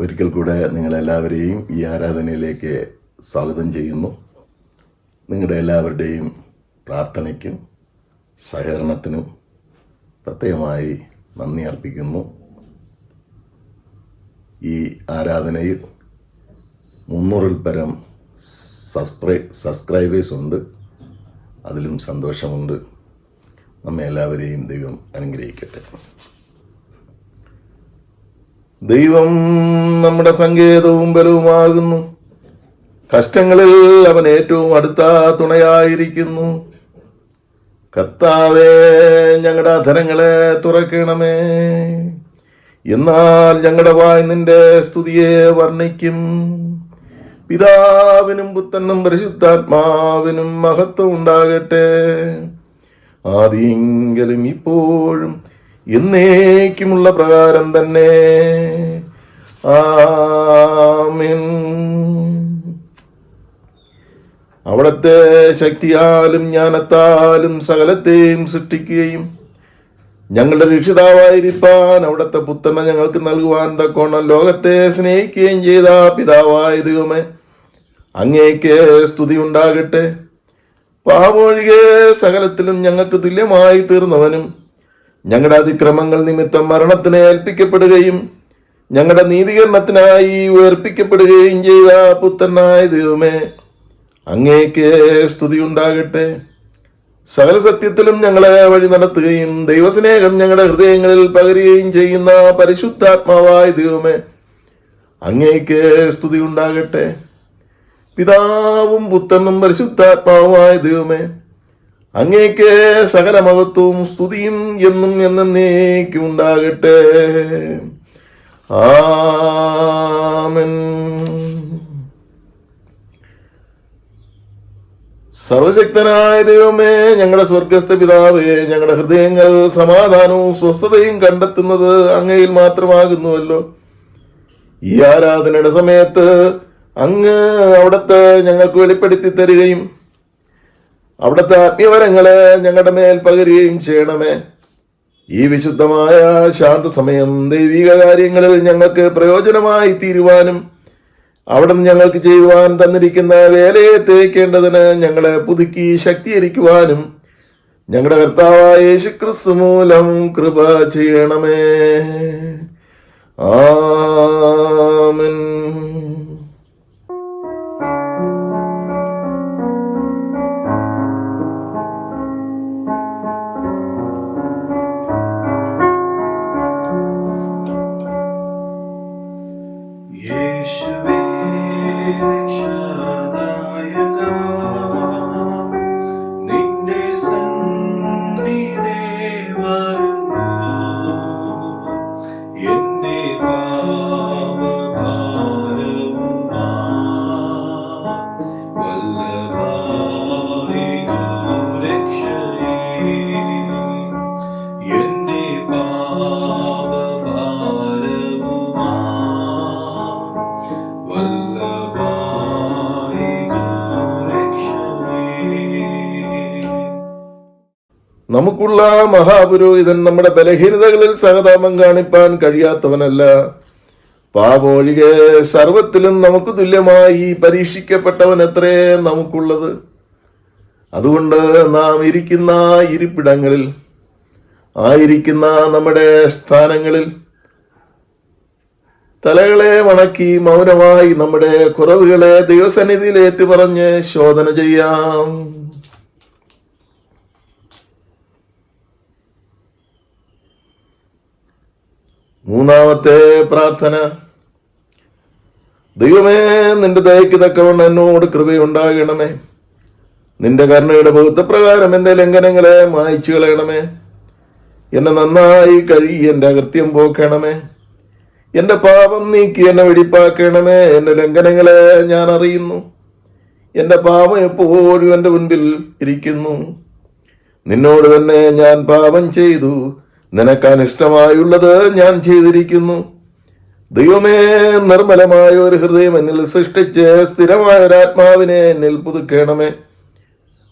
ഒരിക്കൽ കൂടെ നിങ്ങളെല്ലാവരെയും ഈ ആരാധനയിലേക്ക് സ്വാഗതം ചെയ്യുന്നു. നിങ്ങളുടെ എല്ലാവരുടെയും പ്രാർത്ഥനയ്ക്കും സഹകരണത്തിനും പ്രത്യേകമായി നന്ദി അർപ്പിക്കുന്നു. ഈ ആരാധനയിൽ 300-ൽ പരം സബ്സ്ക്രൈബേഴ്സ് ഉണ്ട്. അതിലും സന്തോഷമുണ്ട്. നമ്മെ എല്ലാവരെയും ദൈവം അനുഗ്രഹിക്കട്ടെ. ദൈവം നമ്മുടെ സങ്കേതവും ബലവുമാകുന്നു. കഷ്ടങ്ങളിൽ അവൻ ഏറ്റവും അടുത്ത തുണയായിരിക്കുന്നു. കർത്താവേ, ഞങ്ങളുടെ അധരങ്ങളെ തുറക്കണമേ, എന്നാൽ ഞങ്ങളുടെ വായ് നിന്റെ സ്തുതിയെ വർണ്ണിക്കും. പിതാവിനും പുത്രനും പരിശുദ്ധാത്മാവിനും മഹത്വം ഉണ്ടാകട്ടെ, ആദിയെങ്കിലും ഇപ്പോഴും എന്നേക്കുമുള്ള പ്രകാരം തന്നെ. ആമേൻ. അവിടുത്തെ ശക്തിയാലും ജ്ഞാനത്താലും സകലത്തെയും സൃഷ്ടിക്കുകയും ഞങ്ങളുടെ രക്ഷിതാവായിരിക്കാൻ അവിടുത്തെ പുത്രനെ ഞങ്ങൾക്ക് നൽകുവാൻ തക്കോണം ലോകത്തെ സ്നേഹിക്കുകയും ചെയ്ത പിതാവായ ദൈവമേ, അങ്ങേക്ക് സ്തുതി ഉണ്ടാകട്ടെ. പാപമൊഴികെ സകലത്തിലും ഞങ്ങൾക്ക് തുല്യമായി തീർന്നവനും ഞങ്ങളുടെ അതിക്രമങ്ങൾ നിമിത്തം മരണത്തിന് ഏൽപ്പിക്കപ്പെടുകയും ഞങ്ങളുടെ നീതീകരണത്തിനായി ഉയർപ്പിക്കപ്പെടുകയും ചെയ്ത പുത്രനായ ദൈവമേ, അങ്ങേക്ക് സ്തുതി ഉണ്ടാകട്ടെ. സകല സത്യത്തിലും ഞങ്ങളെ വഴി നടത്തുകയും ദൈവസ്നേഹം ഞങ്ങളുടെ ഹൃദയങ്ങളിൽ പകരുകയും ചെയ്യുന്ന പരിശുദ്ധാത്മാവായ ദൈവമേ, അങ്ങേക്ക് സ്തുതി ഉണ്ടാകട്ടെ. പിതാവും പുത്രനും പരിശുദ്ധാത്മാവുമായ ദൈവമേ, അങ്ങേക്ക് സകല മഹത്വവും സ്തുതിയും എന്നും എന്നേക്കും ഉണ്ടാകട്ടെ. ആമേൻ. സർവശക്തനായ ദൈവമേ, ഞങ്ങളുടെ സ്വർഗസ്ഥ പിതാവേ, ഞങ്ങളുടെ ഹൃദയങ്ങൾ സമാധാനവും സ്വസ്ഥതയും കണ്ടെത്തുന്നത് അങ്ങയിൽ മാത്രമാകുന്നുവല്ലോ. ഈ ആരാധനയുടെ സമയത്ത് അങ്ങ് അവിടുത്തെ ഞങ്ങൾക്ക് വെളിപ്പെടുത്തി തരികയും അവിടുത്തെ ആത്മീയവരങ്ങളെ ഞങ്ങളുടെ മേൽ പകരുകയും ചെയ്യണമേ. ഈ വിശുദ്ധമായ ശാന്തസമയം ദൈവിക കാര്യങ്ങളിൽ ഞങ്ങൾക്ക് പ്രയോജനമായി തീരുവാനും അവിടുന്ന് ഞങ്ങൾക്ക് ചെയ്യുവാൻ തന്നിരിക്കുന്ന വേലയെ തേക്കേണ്ടതിന് ഞങ്ങളെ പുതുക്കി ശക്തീകരിക്കുവാനും ഞങ്ങളുടെ കർത്താവായ യേശുക്രിസ്തു മൂലം കൃപ ചെയ്യണമേ. ആമേൻ. നമുക്കുള്ള മഹാപുരോഹിതൻ നമ്മുടെ ബലഹീനതകളിൽ സഹതാപം കാണിപ്പാൻ കഴിയാത്തവനല്ല. പാപമൊഴികെ സർവത്തിലും നമുക്ക് തുല്യമായി പരീക്ഷിക്കപ്പെട്ടവൻ എത്രേ നമുക്കുള്ളത്. അതുകൊണ്ട് നാം ഇരിക്കുന്ന ഇരിപ്പിടങ്ങളിൽ ആയിരിക്കുന്ന നമ്മുടെ സ്ഥാനങ്ങളിൽ തലകളെ വണക്കി മൗനമായി നമ്മുടെ കുറവുകളെ ദൈവസന്നിധിയിൽ ഏറ്റുപറഞ്ഞ് ശോധന ചെയ്യാം. മൂന്നാമത്തെ പ്രാർത്ഥന. ദൈവമേ, നിന്റെ ദയയ്ക്ക് തക്കവണ്ണം എന്നോട് കൃപയുണ്ടാകണമേ. നിന്റെ കരുണയുടെ ബഹുത്വപ്രകാരം എന്റെ ലംഘനങ്ങളെ മായ്ച്ചു കളയണമേ. എന്നെ നന്നായി കഴുകി എന്റെ അകൃത്യം പോക്കണമേ. എന്റെ പാപം നീക്കി എന്നെ വെടിപ്പാക്കണമേ. എന്റെ ലംഘനങ്ങളെ ഞാൻ അറിയുന്നു. എന്റെ പാപം എപ്പോഴും എന്റെ മുൻപിൽ ഇരിക്കുന്നു. നിന്നോട് തന്നെ ഞാൻ പാപം ചെയ്തു. നിനക്ക് അനിഷ്ടമായുള്ളത് ഞാൻ ചെയ്തിരിക്കുന്നു. ദൈവമേ, നിർമ്മലമായ ഒരു ഹൃദയം എന്നിൽ സൃഷ്ടിച്ച് സ്ഥിരമായ ഒരാത്മാവിനെ എന്നിൽ പുതുക്കണമേ.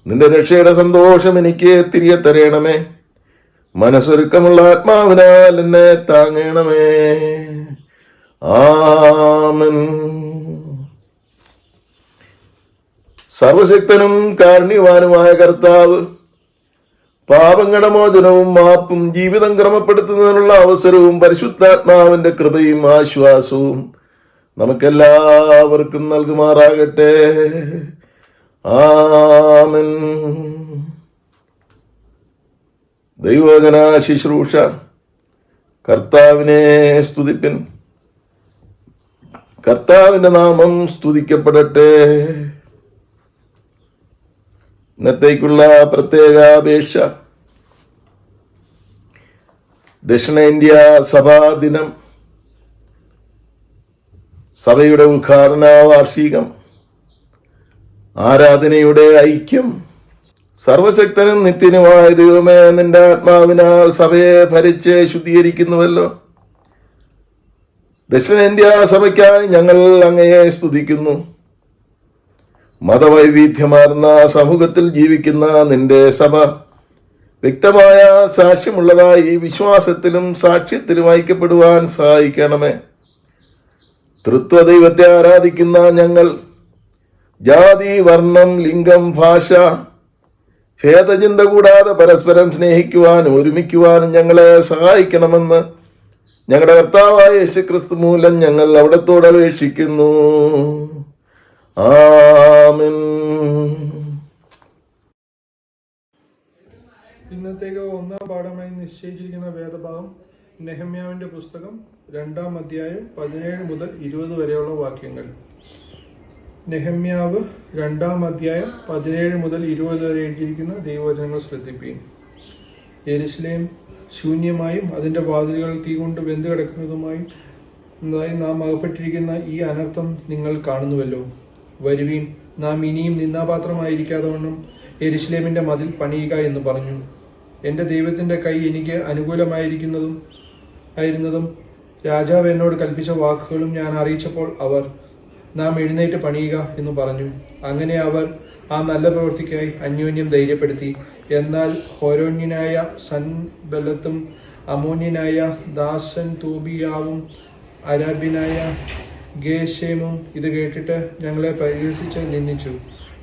നിന്റെ രക്ഷയുടെ സന്തോഷം എനിക്ക് തിരികെ തരയണമേ. മനസ്സൊരുക്കമുള്ള ആത്മാവിനാൽ എന്നെ താങ്ങണമേ. ആമേൻ. സർവശക്തനും കാരുണ്യവാനുമായ കർത്താവ്, പാപങ്ങളുടെ മോചനവും മാപ്പും ജീവിതം ക്രമപ്പെടുത്തുന്നതിനുള്ള അവസരവും പരിശുദ്ധാത്മാവിന്റെ കൃപയും ആശ്വാസവും നമുക്കെല്ലാവർക്കും നൽകുമാറാകട്ടെ. ആമേൻ. ദൈവവചന ശുശ്രൂഷ. കർത്താവിനെ സ്തുതിപ്പിൻ. കർത്താവിന്റെ നാമം സ്തുതിക്കപ്പെടട്ടെ. ഇന്നത്തേക്കുള്ള പ്രത്യേക അപേക്ഷ. ദക്ഷിണേന്ത്യ സഭാ ദിനം, സഭയുടെ ഉദ്ഘാടന വാർഷികം, ആരാധനയുടെ ഐക്യം. സർവശക്തനും നിത്യനുമായ ദൈവമേ, നിന്റെ ആത്മാവിനാൽ സഭയെ ഭരിച്ച് ശുദ്ധീകരിക്കുന്നുവല്ലോ. ദക്ഷിണേന്ത്യ സഭയ്ക്കായി ഞങ്ങൾ അങ്ങയെ സ്തുതിക്കുന്നു. മതവൈവിധ്യമാർന്ന സമൂഹത്തിൽ ജീവിക്കുന്ന നിന്റെ സഭ വ്യക്തമായ സാക്ഷ്യമുള്ളതായി വിശ്വാസത്തിലും സാക്ഷ്യത്തിലും ഐക്യപ്പെടുവാൻ സഹായിക്കണമേ. തൃത്വ ദൈവത്തെ ആരാധിക്കുന്ന ഞങ്ങൾ ജാതി, വർണ്ണം, ലിംഗം, ഭാഷ ഭേദചിന്ത കൂടാതെ പരസ്പരം സ്നേഹിക്കുവാനും ഒരുമിക്കുവാനും ഞങ്ങളെ സഹായിക്കണമെന്ന് ഞങ്ങളുടെ കർത്താവായ യേശുക്രിസ്തു മൂലം ഞങ്ങൾ അവിടത്തോട് അപേക്ഷിക്കുന്നു. ആമേൻ. ഇന്നത്തേക്ക് ഒന്നാം പാഠമായി നിശ്ചയിച്ചിരിക്കുന്ന വേദഭാഗം നെഹമ്യാവിന്റെ പുസ്തകം 2-ാം അധ്യായം 17 മുതൽ 20 വരെയുള്ള വാക്യങ്ങൾ. നെഹമ്യാവ് 2-ാം അധ്യായം 17 മുതൽ 20 വരെ എഴുതിയിരിക്കുന്ന ദൈവവചനങ്ങൾ ശ്രദ്ധിപ്പീൻ. യെരുശലേം ശൂന്യമായും അതിന്റെ വാതിലുകൾ തീ കൊണ്ട് വെന്തു കിടക്കുന്നതുമായും നാം അകപ്പെട്ടിരിക്കുന്ന ഈ അനർത്ഥം നിങ്ങൾ കാണുന്നുവല്ലോ. വരുവീൻ, നാം ഇനിയും നിന്ദാപാത്രമായിരിക്കാതെ വണ്ണം യെരുശലേമിന്റെ മതിൽ പണിയുക എന്ന് പറഞ്ഞു. എന്റെ ദൈവത്തിന്റെ കൈ എനിക്ക് അനുകൂലമായിരുന്നതും രാജാവ് എന്നോട് കൽപ്പിച്ച വാക്കുകളും ഞാൻ അറിയിച്ചപ്പോൾ അവർ, നാം എഴുന്നേറ്റ് പണിയുക എന്ന് പറഞ്ഞു. അങ്ങനെ അവർ ആ നല്ല പ്രവൃത്തിക്കായി അന്യോന്യം ധൈര്യപ്പെടുത്തി. എന്നാൽ ഹോരോന്യനായ സൻബല്ലത്തും അമോന്യനായ ദാസൻ തോബിയാവും അരാബ്യനായ ഗേശേമും ഇത് കേട്ടിട്ട് ഞങ്ങളെ പരിഹസിച്ച് നിന്ദിച്ചു.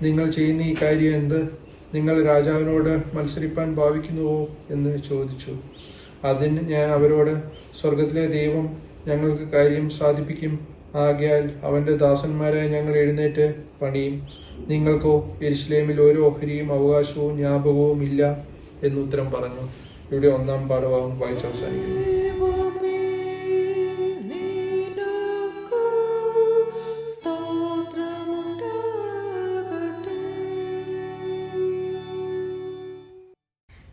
നിങ്ങൾ ചെയ്യുന്ന ഈ കാര്യം എന്ത്? നിങ്ങൾ രാജാവിനോട് മത്സരിപ്പാൻ ഭാവിക്കുന്നുവോ എന്ന് ചോദിച്ചു. അതിന് ഞാൻ അവരോട്, സ്വർഗത്തിലെ ദൈവം ഞങ്ങൾക്ക് കാര്യം സാധിപ്പിക്കും. ആകയാൽ അവന്റെ ദാസന്മാരായ ഞങ്ങൾ എഴുന്നേറ്റ് പണിയും. നിങ്ങൾക്കോ യെരുശലേമിൽ ഒരു ഓഹരിയും അവകാശവും ജ്ഞാപകവും ഇല്ല എന്നുത്തരം പറഞ്ഞു. ഇവിടെ ഒന്നാം പാഠഭാഗം വായിച്ച് അവസാനിക്കുന്നു.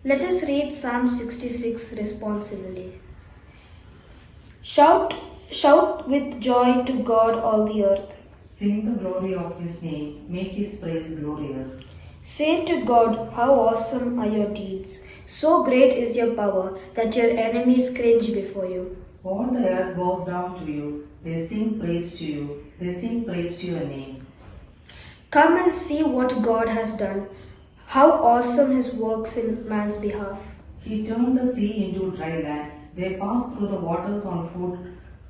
Let us read Psalm 66 responsively. Shout with joy to God, all the earth. Sing the glory of His name, make His praise glorious. Say to God, how awesome are your deeds. So great is your power that your enemies cringe before you. All the earth bows down to you, they sing praise to you, they sing praise to your name. Come and see what God has done, how awesome His works in man's behalf. He turned the sea into dry land, they passed through the waters on foot.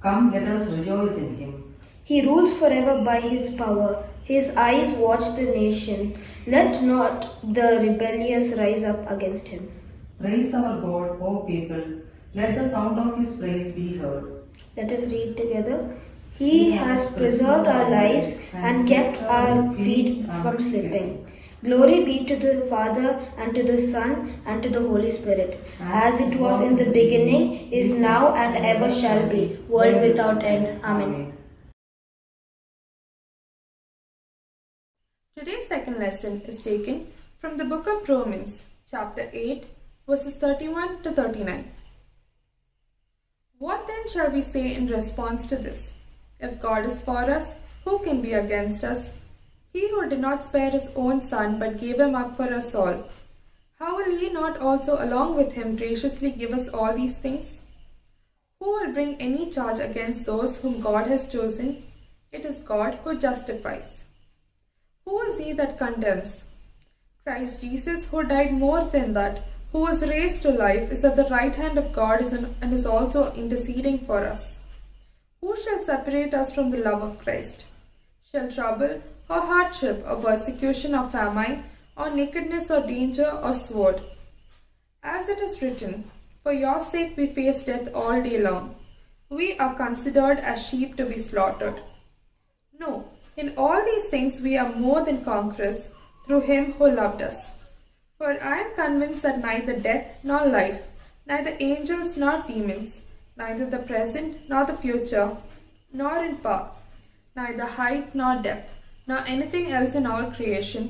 Come, let us rejoice in Him. He rules forever by His power. His eyes watch the nation. Let not the rebellious rise up against Him. Praise our God, O people. Let the sound of His praise be heard. Let us read together. He has preserved our lives and kept our feet from slipping. Glory be to the Father, and to the Son, and to the Holy Spirit, as it was in the beginning, is now, and ever shall be, world without end. Amen. Today's second lesson is taken from the book of Romans, chapter 8, verses 31 to 39. What then shall we say in response to this? If God is for us, who can be against us? He who did not spare His own Son, but gave Him up for us all, how will He not also along with Him graciously give us all these things? Who will bring any charge against those whom God has chosen? It is God who justifies. Who is he that condemns? Christ Jesus, who died more than that, who was raised to life, is at the right hand of God and is also interceding for us. Who shall separate us from the love of Christ? Shall trouble, or hardship, or persecution, or famine, or nakedness, or danger, or sword? As it is written, for your sake we face death all day long. We are considered as sheep to be slaughtered. No, in all these things we are more than conquerors through him who loved us. For I am convinced that neither death nor life, neither angels nor demons, neither the present nor the future, nor in power, neither height nor depth, nor anything else in all creation,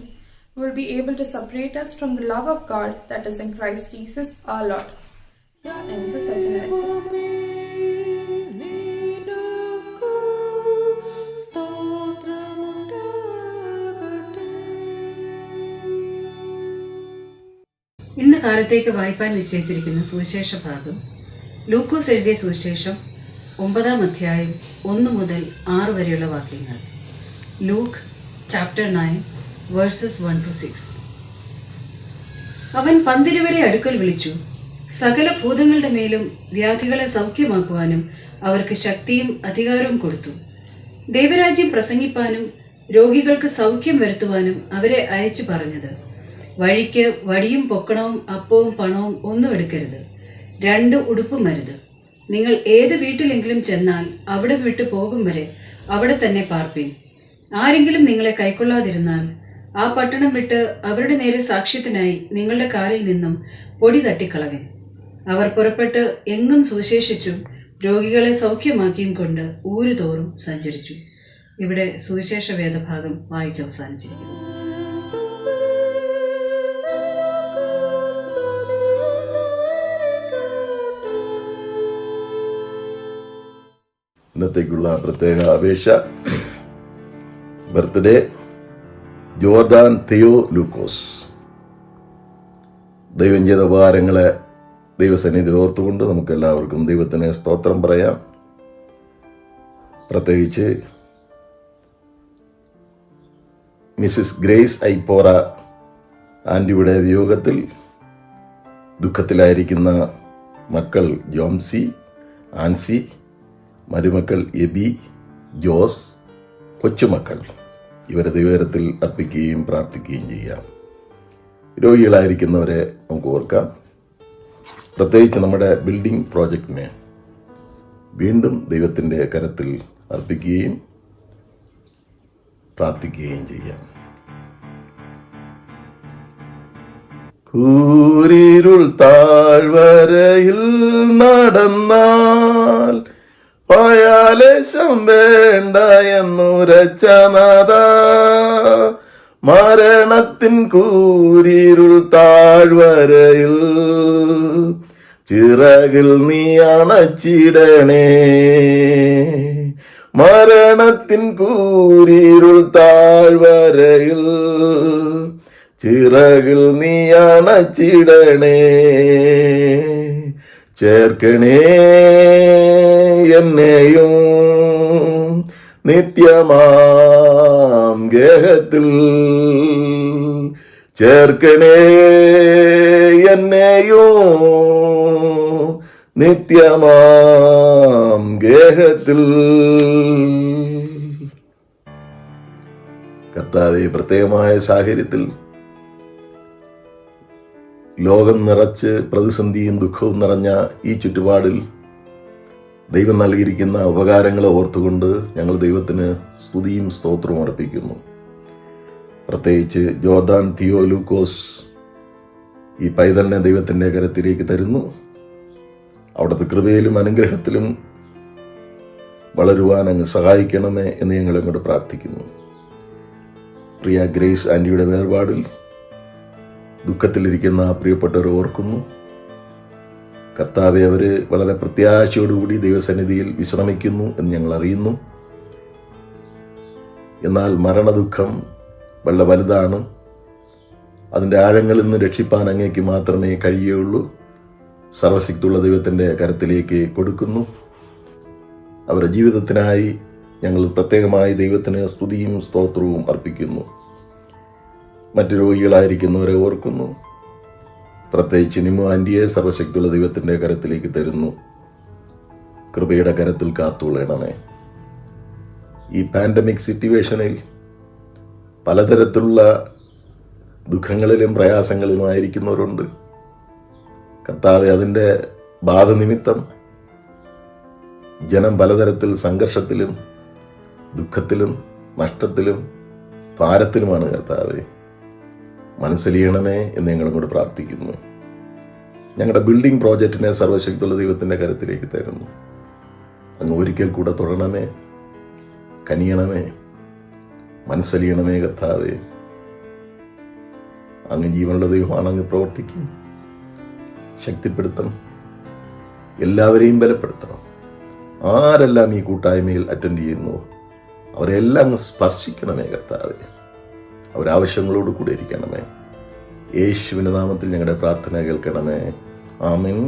will be able to separate us from the love of God that is in Christ Jesus our Lord. Here ends the second lesson. ഇന്ന് കാലത്തേക്ക് വായിപ്പാൻ നിശ്ചയിച്ചിരിക്കുന്ന സുവിശേഷ ഭാഗം ലൂക്കോസ് എഴുതിയ സുവിശേഷം 9-ാം അധ്യായം 1 മുതൽ 6 വരെയുള്ള വാക്യങ്ങൾ. Luke chapter 9 verses 1-6. അവൻ 12 അടുക്കൽ വിളിച്ചു, സകല ഭൂതങ്ങളുടെ മേലും വ്യാധികളെ സൗഖ്യമാക്കുവാനും അവർക്ക് ശക്തിയും അധികാരവും കൊടുത്തു. ദൈവരാജ്യം പ്രസംഗിപ്പാനും രോഗികൾക്ക് സൗഖ്യം വരുത്തുവാനും അവരെ അയച്ചു പറഞ്ഞത്, വഴിക്ക് വടിയും പൊക്കണവും അപ്പവും പണവും ഒന്നും എടുക്കരുത്, 2 ഉടുപ്പും അരുത്. നിങ്ങൾ ഏത് വീട്ടിലെങ്കിലും ചെന്നാൽ അവിടെ വിട്ടു പോകും വരെ അവിടെ തന്നെ പാർപ്പിൻ. ആരെങ്കിലും നിങ്ങളെ കൈക്കൊള്ളാതിരുന്നാൽ ആ പട്ടണം വിട്ട് അവരുടെ നേരെ സാക്ഷ്യത്തിനായി നിങ്ങളുടെ കാലിൽ നിന്നും പൊടി തട്ടിക്കളവിൻ. അവർ പുറപ്പെട്ട് എങ്ങും സുവിശേഷിച്ചും രോഗികളെ സൗഖ്യമാക്കിയും കൊണ്ട് ഊരുതോറും സഞ്ചരിച്ചു. ഇവിടെ സുവിശേഷ വേദഭാഗം വായിച്ച് അവസാനിച്ചിരിക്കുന്നു. ഇന്നത്തേക്കുള്ള പ്രത്യേക അപേക്ഷ, ബർത്ത്ഡേ ജോർദാൻ തിയോ ലൂക്കോസ്. ദൈവം ചെയ്ത ഉപകാരങ്ങളെ ദൈവസന്നിധിയിൽ ഓർത്തുകൊണ്ട് നമുക്ക് എല്ലാവർക്കും ദൈവത്തിന് സ്തോത്രം പറയാം. പ്രത്യേകിച്ച് മിസ്സിസ് ഗ്രേസ് ഐപ്പോറ ആൻറ്റിയുടെ വിയോഗത്തിൽ ദുഃഖത്തിലായിരിക്കുന്ന മക്കൾ ജോംസി, ആൻസി, മരുമക്കൾ എബി, ജോസ്, കൊച്ചുമക്കൾ, ഇവരെ ദൈവകരത്തിൽ അർപ്പിക്കുകയും പ്രാർത്ഥിക്കുകയും ചെയ്യാം. രോഗികളായിരിക്കുന്നവരെ നമുക്ക് ഓർക്കാം. പ്രത്യേകിച്ച് നമ്മുടെ ബിൽഡിംഗ് പ്രോജക്റ്റിനെ വീണ്ടും ദൈവത്തിൻ്റെ കരത്തിൽ അർപ്പിക്കുകയും പ്രാർത്ഥിക്കുകയും ചെയ്യാം. കൂരിരുൾ താഴ്വരയിൽ നടന്നാൽ പായാലേശം വേണ്ട എന്നുരച്ച നാഥ, മരണത്തിൻ കൂരിരുൾ താഴ്വരയിൽ ചിറകിൽ നീ അണച്ചിടണേ. മരണത്തിൻ കൂരിരുൾ താഴ്വരയിൽ ചിറകിൽ നീ അണച്ചിടണേ. ചേർക്കണേ എന്നെയും നിത്യമാം ഗേഹത്തിൽ, ചേർക്കണേ എന്നെയും നിത്യമാം ഗേഹത്തിൽ. കർത്താവേ, പ്രത്യേകമായ സാഹചര്യത്തിൽ ലോകം നിറച്ച് പ്രതിസന്ധിയും ദുഃഖവും നിറഞ്ഞ ഈ ചുറ്റുപാടിൽ ദൈവം നൽകിയിരിക്കുന്ന ഉപകാരങ്ങളെ ഓർത്തുകൊണ്ട് ഞങ്ങൾ ദൈവത്തിന് സ്തുതിയും സ്തോത്രവും അർപ്പിക്കുന്നു. പ്രത്യേകിച്ച് ജോർദാൻ തിയോ ലൂക്കോസ് ഈ പൈതലിനെ ദൈവത്തിൻ്റെ കരത്തിലേക്ക് തരുന്നു. അവിടുത്തെ കൃപയിലും അനുഗ്രഹത്തിലും വളരുവാൻ അങ്ങ് സഹായിക്കണമേ എന്ന് ഞങ്ങൾ അങ്ങോട്ട് പ്രാർത്ഥിക്കുന്നു. പ്രിയ ഗ്രേസ് ആൻറ്റിയുടെ വേർപാടിൽ ദുഃഖത്തിലിരിക്കുന്ന പ്രിയപ്പെട്ടവർ ഓർക്കുന്നു. കർത്താവെ, അവർ വളരെ പ്രത്യാശയോടുകൂടി ദൈവസന്നിധിയിൽ വിശ്രമിക്കുന്നു എന്ന് ഞങ്ങൾ അറിയുന്നു. എന്നാൽ മരണദുഃഖം വളരെ വലുതാണ്. അതിൻ്റെ ആഴങ്ങളിൽ നിന്ന് രക്ഷിപ്പാൻ അങ്ങേക്ക് മാത്രമേ കഴിയുകയുള്ളൂ. സർവശക്തിയുള്ള ദൈവത്തിൻ്റെ കരത്തിലേക്ക് കൊടുക്കുന്നു. അവരുടെ ജീവിതത്തിനായി ഞങ്ങൾ പ്രത്യേകമായി ദൈവത്തിന് സ്തുതിയും സ്തോത്രവും അർപ്പിക്കുന്നു. മറ്റു രോഗികളായിരിക്കുന്നവരെ ഓർക്കുന്നു. പ്രത്യേകിച്ച് നിമു ആൻറ്റിയെ സർവശക്തിയുള്ള ദൈവത്തിൻ്റെ കരത്തിലേക്ക് തരുന്നു. കൃപയുടെ കരത്തിൽ കാത്തുകൊള്ളണമേ. ഈ പാൻഡമിക് സിറ്റുവേഷനിൽ പലതരത്തിലുള്ള ദുഃഖങ്ങളിലും പ്രയാസങ്ങളിലുമായിരിക്കുന്നവരുണ്ട്. കർത്താവെ, അതിൻ്റെ ബാധ നിമിത്തം ജനം പലതരത്തിൽ സംഘർഷത്തിലും ദുഃഖത്തിലും നഷ്ടത്തിലും ഭാരത്തിലുമാണ്. കർത്താവെ, മനസ്സിലിയണമേ എന്ന് ഞങ്ങളും കൂടെ പ്രാർത്ഥിക്കുന്നു. ഞങ്ങളുടെ ബിൽഡിംഗ് പ്രോജക്റ്റിനെ സർവശക്തിയുള്ള ദൈവത്തിൻ്റെ കരത്തിലേക്ക് തരുന്നു. അങ്ങ് ഒരിക്കൽ കൂടെ തൊടണമേ, കനിയണമേ, മനസ്സലിയണമേ. കർത്താവേ, അങ്ങ് ജീവനുള്ള ദൈവമാണ്. അങ്ങ് പ്രവർത്തിക്കും, ശക്തിപ്പെടുത്തണം, എല്ലാവരെയും ബലപ്പെടുത്തണം. ആരെല്ലാം ഈ കൂട്ടായ്മയിൽ അറ്റൻഡ് ചെയ്യുന്നു അവരെല്ലാം അങ്ങ് സ്പർശിക്കണമേ. കർത്താവേ, അവരാവശ്യങ്ങളോട് കൂടെ ഇരിക്കണമേ. യേശുവിൻ്റെ നാമത്തിൽ ഞങ്ങളുടെ പ്രാർത്ഥന കേൾക്കണമേ. ആമേൻ.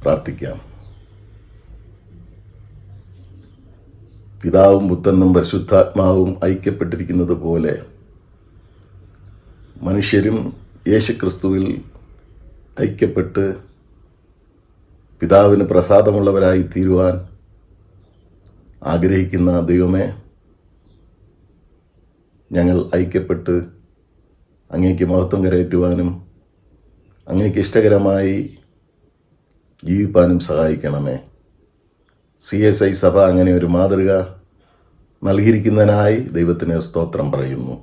പ്രാർത്ഥിക്കാം. പിതാവും പുത്രനും പരിശുദ്ധാത്മാവും ഐക്യപ്പെട്ടിരിക്കുന്നത് പോലെ മനുഷ്യരും യേശുക്രിസ്തുവിൽ ഐക്യപ്പെട്ട് പിതാവിന് പ്രസാദമുള്ളവരായി തീരുവാൻ ആഗ്രഹിക്കുന്ന ദൈവമേ, ഞങ്ങൾ ഐക്യപ്പെട്ട് അങ്ങേക്ക് മഹത്വം കരയറ്റുവാനും അങ്ങേക്ക് ഇഷ്ടകരമായി ജീവിപ്പാനും സഹായിക്കണമേ. CSI സഭ അങ്ങനെ ഒരു മാതൃക നൽകിയിരിക്കുന്നതിനായി ദൈവത്തിന് സ്തോത്രം പറയുന്നു.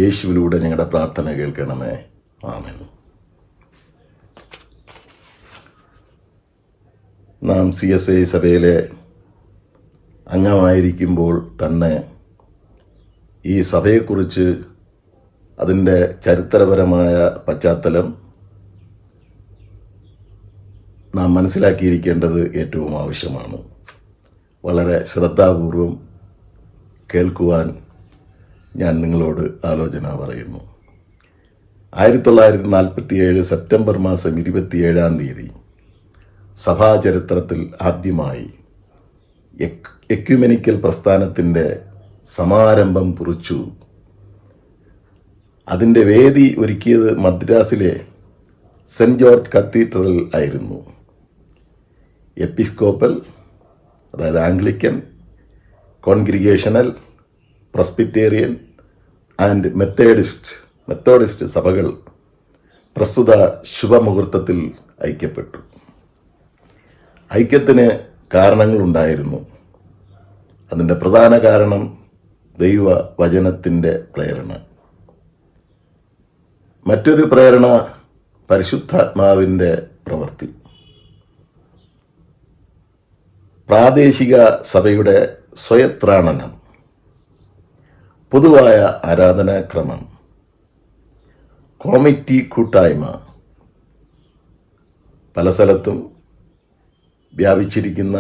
യേശുവിലൂടെ ഞങ്ങളുടെ പ്രാർത്ഥന കേൾക്കണമേ. ആമേൻ. നാം CSI സഭയിലെ അംഗമായിരിക്കുമ്പോൾ തന്നെ ഈ സഭയെക്കുറിച്ച് അതിൻ്റെ ചരിത്രപരമായ പശ്ചാത്തലം നാം മനസ്സിലാക്കിയിരിക്കേണ്ടത് ഏറ്റവും ആവശ്യമാണ്. വളരെ ശ്രദ്ധാപൂർവം കേൾക്കുവാൻ ഞാൻ നിങ്ങളോട് ആലോചന പറയുന്നു. 1947 സെപ്റ്റംബർ മാസം 27 സഭാചരിത്രത്തിൽ ആദ്യമായി എക്യുമെനിക്കൽ പ്രസ്ഥാനത്തിൻ്റെ സമാരംഭം കുറിച്ചു. അതിൻ്റെ വേദി ഒരുക്കിയത് മദ്രാസിലെ സെൻറ് ജോർജ് കത്തീഡ്രൽ ആയിരുന്നു. എപ്പിസ്കോപ്പൽ, അതായത് Anglican, congregational, Presbyterian and Methodist സഭകൾ പ്രസ്തുത ശുഭമുഹൂർത്തത്തിൽ ഐക്യപ്പെട്ടു. ഐക്യത്തിന് കാരണങ്ങളുണ്ടായിരുന്നു. അതിൻ്റെ പ്രധാന കാരണം ദൈവവചനത്തിൻ്റെ പ്രേരണ. മറ്റൊരു പ്രേരണ പരിശുദ്ധാത്മാവിൻ്റെ പ്രവൃത്തി. പ്രാദേശിക സഭയുടെ സ്വയത്രാണനം, പൊതുവായ ആരാധനാക്രമം, കോമിറ്റി കൂട്ടായ്മ, പല സ്ഥലത്തും വ്യാപിച്ചിരിക്കുന്ന,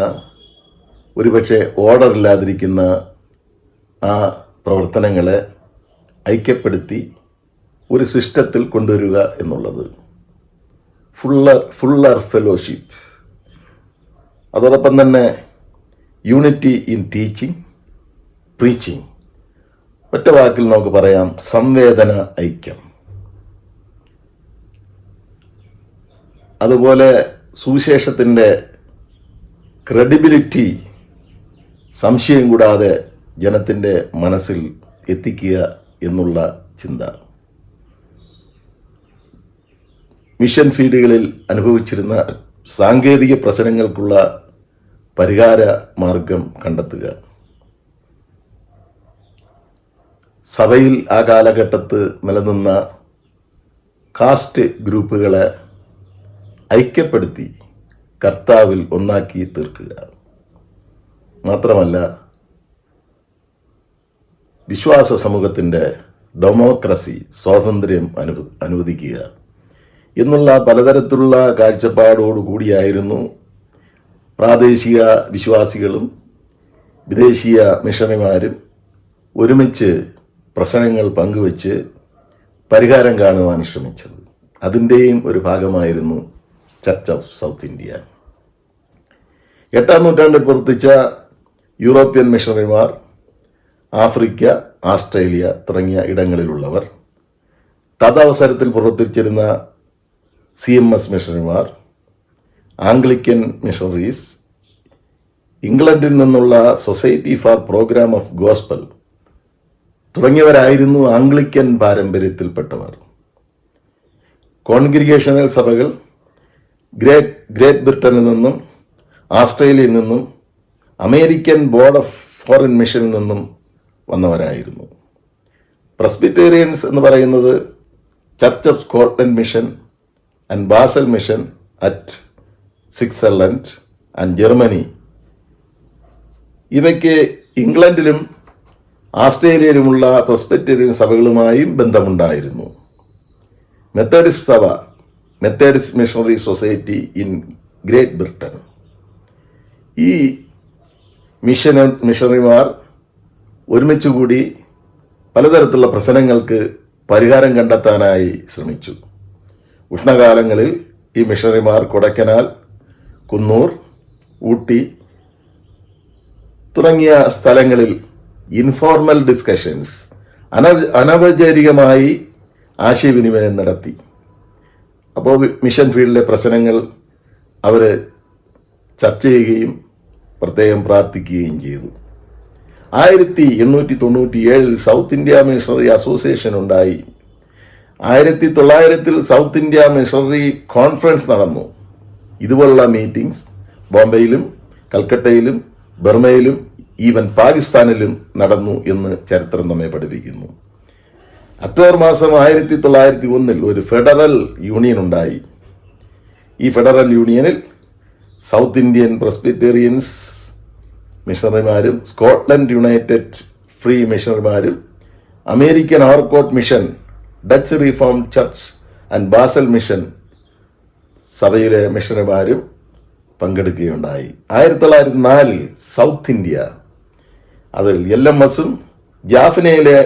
ഒരുപക്ഷെ ഓർഡർ ഇല്ലാതിരിക്കുന്ന ആ പ്രവർത്തനങ്ങളെ ഐക്യപ്പെടുത്തി ഒരു സിസ്റ്റത്തിൽ കൊണ്ടുവരിക എന്നുള്ളത്. Fuller fellowship. അതോടൊപ്പം തന്നെ യൂണിറ്റി ഇൻ ടീച്ചിങ്, പ്രീച്ചിങ്. ഒറ്റ വാക്കിൽ നമുക്ക് പറയാം, സംവേദന ഐക്യം. അതുപോലെ സുവിശേഷത്തിൻ്റെ ക്രെഡിബിലിറ്റി സംശയം കൂടാതെ ജനത്തിൻ്റെ മനസ്സിൽ എത്തിക്കുക എന്നുള്ള ചിന്ത. മിഷൻ ഫീൽഡുകളിൽ അനുഭവിച്ചിരുന്ന സാങ്കേതിക പ്രശ്നങ്ങൾക്കുള്ള പരിഹാര മാർഗം കണ്ടെത്തുക. സഭയിൽ ആ കാലഘട്ടത്ത് നിലനിന്ന കാസ്റ്റ് ഗ്രൂപ്പുകളെ ഐക്യപ്പെടുത്തി കർത്താവിൽ ഒന്നാക്കി തീർക്കുക. മാത്രമല്ല, വിശ്വാസ സമൂഹത്തിൻ്റെ ഡെമോക്രസി, സ്വാതന്ത്ര്യം അനുവദിക്കുക എന്നുള്ള പലതരത്തിലുള്ള കാഴ്ചപ്പാടോടുകൂടിയായിരുന്നു പ്രാദേശിക വിശ്വാസികളും വിദേശീയ മിഷണറിമാരും ഒരുമിച്ച് പ്രശ്നങ്ങൾ പങ്കുവച്ച് പരിഹാരം കാണുവാൻ ശ്രമിച്ചത്. അതിൻ്റെയും ഒരു ഭാഗമായിരുന്നു ചർച്ച് ഓഫ് സൗത്ത് ഇന്ത്യ. 8-ാം നൂറ്റാണ്ടിൽ പ്രവർത്തിച്ച യൂറോപ്യൻ മിഷണറിമാർ, ആഫ്രിക്ക, ആസ്ട്രേലിയ തുടങ്ങിയ ഇടങ്ങളിലുള്ളവർ, തദവസരത്തിൽ പ്രവർത്തിച്ചിരുന്ന CMS മിഷണറിമാർ, ആംഗ്ലിക്കൻ മിഷണറീസ്, ഇംഗ്ലണ്ടിൽ നിന്നുള്ള society for programme of gospel തുടങ്ങിയവരായിരുന്നു ആംഗ്ലിക്കൻ പാരമ്പര്യത്തിൽപ്പെട്ടവർ. കോൺഗ്രിഗേഷണൽ സഭകൾ ഗ്രേറ്റ് ബ്രിട്ടനിൽ നിന്നും, ആസ്ട്രേലിയയിൽ നിന്നും, അമേരിക്കൻ ബോർഡ് ഓഫ് ഫോറിൻ മിഷനിൽ നിന്നും വന്നവരായിരുന്നു. പ്രസ്ബിറ്റേറിയൻസ് എന്ന് പറയുന്നത് church of Scotland mission and Basel mission at Switzerland and Germany. ഇവയ്ക്ക് ഇംഗ്ലണ്ടിലും ആസ്ട്രേലിയയിലുമുള്ള പ്രസ്ബിറ്റേറിയൻ സഭകളുമായും ബന്ധമുണ്ടായിരുന്നു. മെത്തഡിസ്റ്റ് സഭ, Methodist missionary society in great Britain. ഈ മിഷണറിമാർ ഒരുമിച്ചുകൂടി പലതരത്തിലുള്ള പ്രശ്നങ്ങൾക്ക് പരിഹാരം കണ്ടെത്താനായി ശ്രമിച്ചു. ഉഷ്ണകാലങ്ങളിൽ ഈ മിഷണറിമാർ കൊടൈക്കനാൽ, കുന്നൂർ, ഊട്ടി തുടങ്ങിയ സ്ഥലങ്ങളിൽ ഇൻഫോർമൽ ഡിസ്കഷൻസ്, അനൗപചാരികമായി ആശയവിനിമയം നടത്തി. അപ്പോൾ മിഷൻ ഫീൽഡിലെ പ്രശ്നങ്ങൾ അവർ ചർച്ച ചെയ്യുകയും പ്രത്യേകം പ്രാർത്ഥിക്കുകയും ചെയ്തു. 1897 സൗത്ത് ഇന്ത്യ മിഷണറി അസോസിയേഷൻ ഉണ്ടായി. 1900 സൗത്ത് ഇന്ത്യ മിഷണറി കോൺഫറൻസ് നടന്നു. ഇതുപോലുള്ള മീറ്റിംഗ്സ് ബോംബെയിലും കൽക്കട്ടയിലും ബർമയിലും ഈവൻ പാകിസ്ഥാനിലും നടന്നു എന്ന് ചരിത്രം നമ്മെ പഠിപ്പിക്കുന്നു. ഒക്ടോബർ മാസം 1901 ഒരു ഫെഡറൽ യൂണിയൻ ഉണ്ടായി. ഈ ഫെഡറൽ യൂണിയനിൽ സൗത്ത് ഇന്ത്യൻ പ്രസ്ബിറ്റേറിയൻസ് മിഷണറിമാരും, സ്കോട്ട്ലൻഡ് യുണൈറ്റഡ് ഫ്രീ മിഷണറിമാരും, American Arcot mission, Dutch reformed church and Basel mission സഭയിലെ മിഷണറിമാരും പങ്കെടുക്കുകയുണ്ടായി. 1904 സൗത്ത് ഇന്ത്യ, അതിൽ LMSഉം ജാഫ്നയിലെ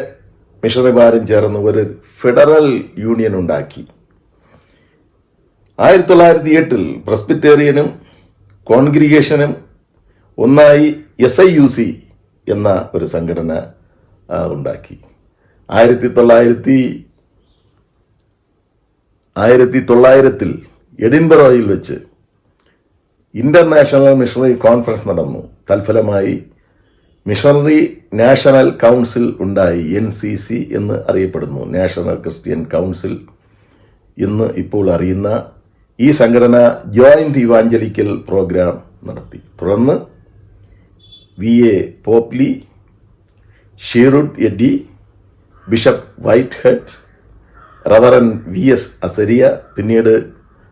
മിഷണറിമാരും ചേർന്ന് ഒരു ഫെഡറൽ യൂണിയൻ ഉണ്ടാക്കി. 1908 പ്രസ്ബിറ്റേറിയനും കോൺഗ്രിഗേഷനും ഒന്നായി SIUC എന്ന ഒരു സംഘടന ഉണ്ടാക്കി. 1912 1900 എഡിൻബറോയിൽ വെച്ച് ഇന്റർനാഷണൽ മിഷണറി കോൺഫറൻസ് നടന്നു. തൽഫലമായി മിഷണറി നാഷണൽ കൗൺസിൽ ഉണ്ടായി. NCC എന്ന് അറിയപ്പെടുന്നു, നാഷണൽ ക്രിസ്ത്യൻ കൗൺസിൽ എന്ന് ഇപ്പോൾ അറിയുന്ന ഈ സംഘടന ജോയിന്റ് ഇവാഞ്ചലിക്കൽ പ്രോഗ്രാം നടത്തി. തുടർന്ന് VA Popley, Sherwood Eddy, bishop Whitehead, reverend VS Azariah, പിന്നീട്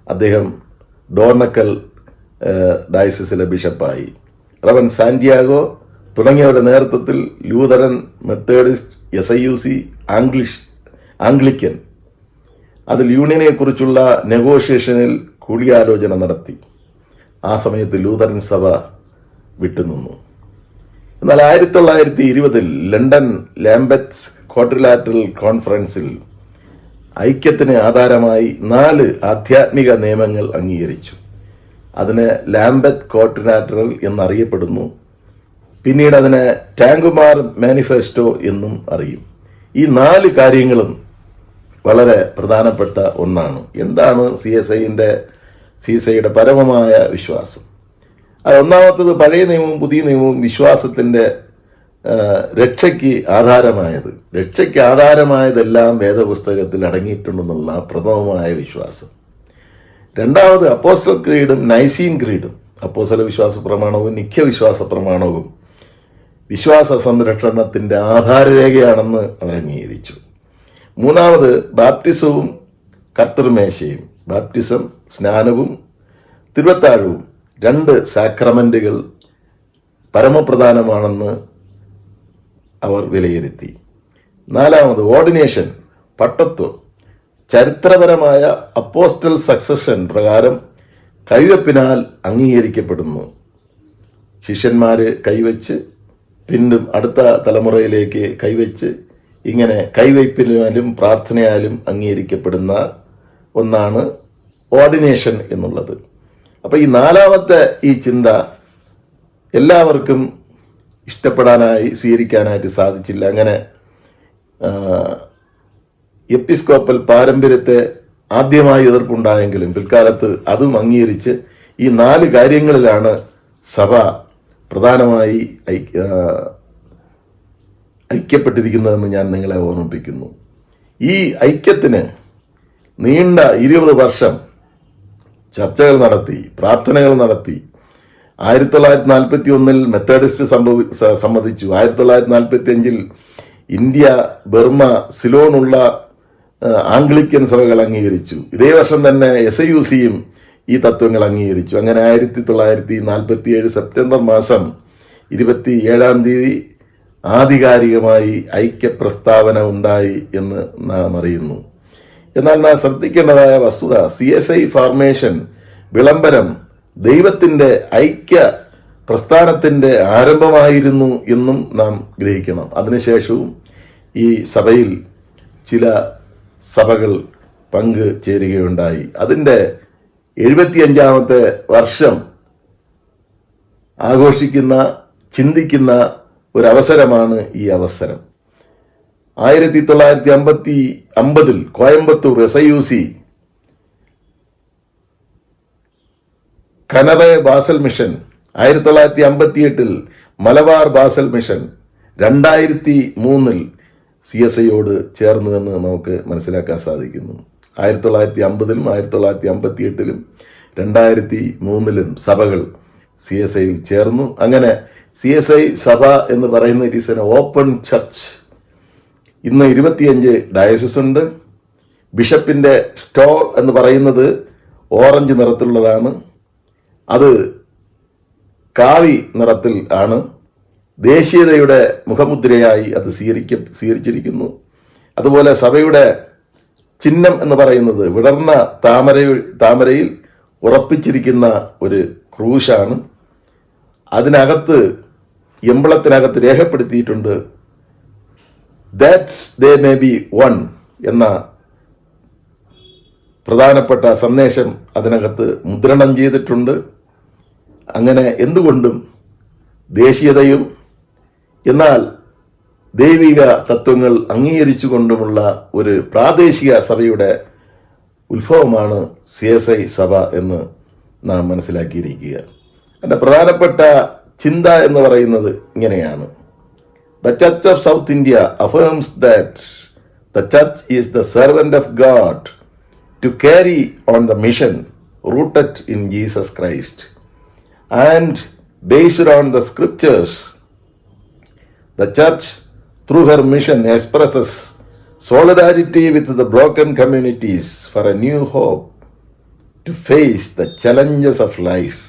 അദ്ദേഹം ഡോർണക്കൽ ഡയസിസിലെ ബിഷപ്പായി, റവൻ സാന്റിയാഗോ തുടങ്ങിയവരുടെ നേതൃത്വത്തിൽ ലൂതറൻ, മെത്തേഡിസ്റ്റ്, SIUC, ആംഗ്ലിക്കൻ അതിൽ യൂണിയനെ കുറിച്ചുള്ള നെഗോഷിയേഷനിൽ കൂടിയാലോചന നടത്തി. ആ സമയത്ത് ലൂതറൻ സഭ വിട്ടുനിന്നു. എന്നാൽ 1920 ലണ്ടൻ ലാംബത്ത് ക്വാഡ്രിലാറ്ററൽ കോൺഫറൻസിൽ ഐക്യത്തിന് ആധാരമായി 4 ആധ്യാത്മിക നിയമങ്ങൾ അംഗീകരിച്ചു. അതിന് ലാംബത്ത് ക്വാഡ്രിലാറ്ററൽ എന്നറിയപ്പെടുന്നു. പിന്നീട് അതിനെ ടാങ്കുമാർ മാനിഫെസ്റ്റോ എന്നും അറിയും. ഈ 4 കാര്യങ്ങളും വളരെ പ്രധാനപ്പെട്ട ഒന്നാണ്. എന്താണ് CSIയുടെ പരമമായ വിശ്വാസം? അത് ഒന്നാമത്തത്, പഴയ നിയമവും പുതിയ നിയമവും വിശ്വാസത്തിന്റെ രക്ഷയ്ക്ക് ആധാരമായതെല്ലാം വേദപുസ്തകത്തിൽ അടങ്ങിയിട്ടുണ്ടെന്നുള്ള പ്രഥമമായ വിശ്വാസം. രണ്ടാമത് അപ്പോസ്റ്റൽ ക്രീഡും നൈസീൻ ക്രീഡും, അപ്പോസ്തല വിശ്വാസ പ്രമാണവും നിഖ്യവിശ്വാസ പ്രമാണവും വിശ്വാസ സംരക്ഷണത്തിന്റെ ആധാരരേഖയാണെന്ന് അവർ അംഗീകരിച്ചു. മൂന്നാമത് ബാപ്റ്റിസവും കർത്തൃമേശയും, ബാപ്റ്റിസം സ്നാനവും തിരുവത്താഴവും 2 സാക്രമെന്റുകൾ പരമപ്രധാനമാണെന്ന് അവർ വിലയിരുത്തി. നാലാമത് ഓർഡിനേഷൻ, പട്ടത്വം, ചരിത്രപരമായ അപ്പോസ്റ്റൽ സക്സഷൻ പ്രകാരം കൈവെപ്പിനാൽ അംഗീകരിക്കപ്പെടുന്നു. ശിഷ്യന്മാര് കൈവച്ച് പിന്നും അടുത്ത തലമുറയിലേക്ക് കൈവച്ച്, ഇങ്ങനെ കൈവയ്പിനാലും പ്രാർത്ഥനയാലും അംഗീകരിക്കപ്പെടുന്ന ഒന്നാണ് ഓർഡിനേഷൻ എന്നുള്ളത്. അപ്പൊ ഈ നാലാമത്തെ ഈ ചിന്ത എല്ലാവർക്കും സ്വീകരിക്കാനായിട്ട് സാധിച്ചില്ല. അങ്ങനെ എപ്പിസ്കോപ്പൽ പാരമ്പര്യത്തെ ആദ്യമായി എതിർപ്പുണ്ടായെങ്കിലും പിൽക്കാലത്ത് അതും അംഗീകരിച്ച് ഈ 4 കാര്യങ്ങളിലാണ് സഭ പ്രധാനമായി ഐക്യപ്പെട്ടിരിക്കുന്നതെന്ന് ഞാൻ നിങ്ങളെ ഓർമ്മിപ്പിക്കുന്നു. ഈ ഐക്യത്തിന് നീണ്ട 20 വർഷം ചർച്ചകൾ നടത്തി, പ്രാർത്ഥനകൾ നടത്തി. 1941 മെത്തേഡിസ്റ്റ് സമ്മതിച്ചു. 1945 ഇന്ത്യ, ബർമ്മ, സിലോണുള്ള ആംഗ്ലിക്കൻ സഭകൾ അംഗീകരിച്ചു. ഇതേ വർഷം തന്നെ SIUCയും ഈ തത്വങ്ങൾ അംഗീകരിച്ചു. അങ്ങനെ 1947 സെപ്റ്റംബർ മാസം 27 ആധികാരികമായി ഐക്യ പ്രസ്താവന ഉണ്ടായി എന്ന് നാം അറിയുന്നു. എന്നാൽ നാം ശ്രദ്ധിക്കേണ്ടതായ വസ്തുത, CSI ഫോർമേഷൻ വിളംബരം ദൈവത്തിന്റെ ഐക്യ പ്രസ്ഥാനത്തിന്റെ ആരംഭമായിരുന്നു എന്നും നാം ഗ്രഹിക്കണം. അതിനുശേഷവും ഈ സഭയിൽ ചില സഭകൾ പങ്ക് ചേരുകയുണ്ടായി. അതിൻ്റെ 75ാമത്തെ വർഷം ആഘോഷിക്കുന്ന, ചിന്തിക്കുന്ന ഒരവസരമാണ് ഈ അവസരം. 1950 Coimbatore SIUC Canara basal mission, 1958 Malabar basal mission, 2003 CSIയോട് ചേർന്നുവെന്ന് നമുക്ക് മനസ്സിലാക്കാൻ സാധിക്കുന്നു. 1950 1958 2003 സഭകൾ CSIയിൽ ചേർന്നു. അങ്ങനെ CSI സഭ എന്ന് പറയുന്ന it is N open church. ഇന്ന് 25 ഡയസിസ് ഉണ്ട്. ബിഷപ്പിന്റെ സ്റ്റോൾ എന്ന് പറയുന്നത് ഓറഞ്ച് നിറത്തിലുള്ളതാണ്. അത് കാവി നിറത്തിൽ ആണ്. ദേശീയതയുടെ മുഖമുദ്രയായി അത് സ്വീകരിച്ചിരിക്കുന്നു. അതുപോലെ സഭയുടെ ചിഹ്നം എന്ന് പറയുന്നത് വിടർന്ന താമരയിൽ ഉറപ്പിച്ചിരിക്കുന്ന ഒരു ക്രൂശാണ്. അതിനകത്ത്, എംബ്ലത്തിനകത്ത് രേഖപ്പെടുത്തിയിട്ടുണ്ട് that they may be one എന്ന പ്രധാനപ്പെട്ട സന്ദേശം അതിനകത്ത് മുദ്രണം ചെയ്തിട്ടുണ്ട്. അങ്ങനെ എന്തുകൊണ്ടും ദേശീയതയും എന്നാൽ ദൈവിക തത്വങ്ങൾ അംഗീകരിച്ചുകൊണ്ടുമുള്ള ഒരു പ്രാദേശിക സഭയുടെ ഉത്ഭവമാണ് CSI സഭ എന്ന് നാം മനസ്സിലാക്കിയിരിക്കുക. അതിൻ്റെ പ്രധാനപ്പെട്ട ചിന്ത എന്ന് പറയുന്നത് ഇങ്ങനെയാണ്: The Church of South India affirms that the Church is the servant of God to carry on the mission rooted in Jesus Christ and based on the scriptures. The Church, through her mission, expresses solidarity with the broken communities for a new hope to face the challenges of life.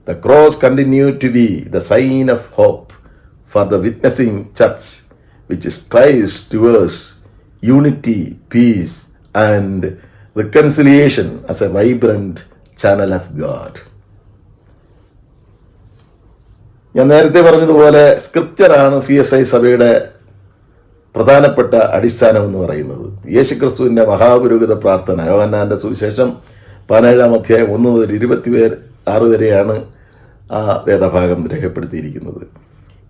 The cross continues to be the sign of hope for the witnessing church, which strives towards unity, peace, and reconciliation as a vibrant channel of God. ഞാൻ നേരത്തെ പറഞ്ഞതുപോലെ സ്ക്രിപ്ചറാണ് CSI സഭയുടെ പ്രധാനപ്പെട്ട അടിസ്ഥാനം എന്ന് പറയുന്നത്. യേശുക്രിസ്തുവിന്റെ മഹാപുരോഹിത പ്രാർത്ഥന, യോഹന്നാന്റെ സുവിശേഷം 17-ാം അധ്യായം 1 മുതൽ 26 വരെയാണ് ആ വേദഭാഗം രേഖപ്പെടുത്തിയിരിക്കുന്നത്.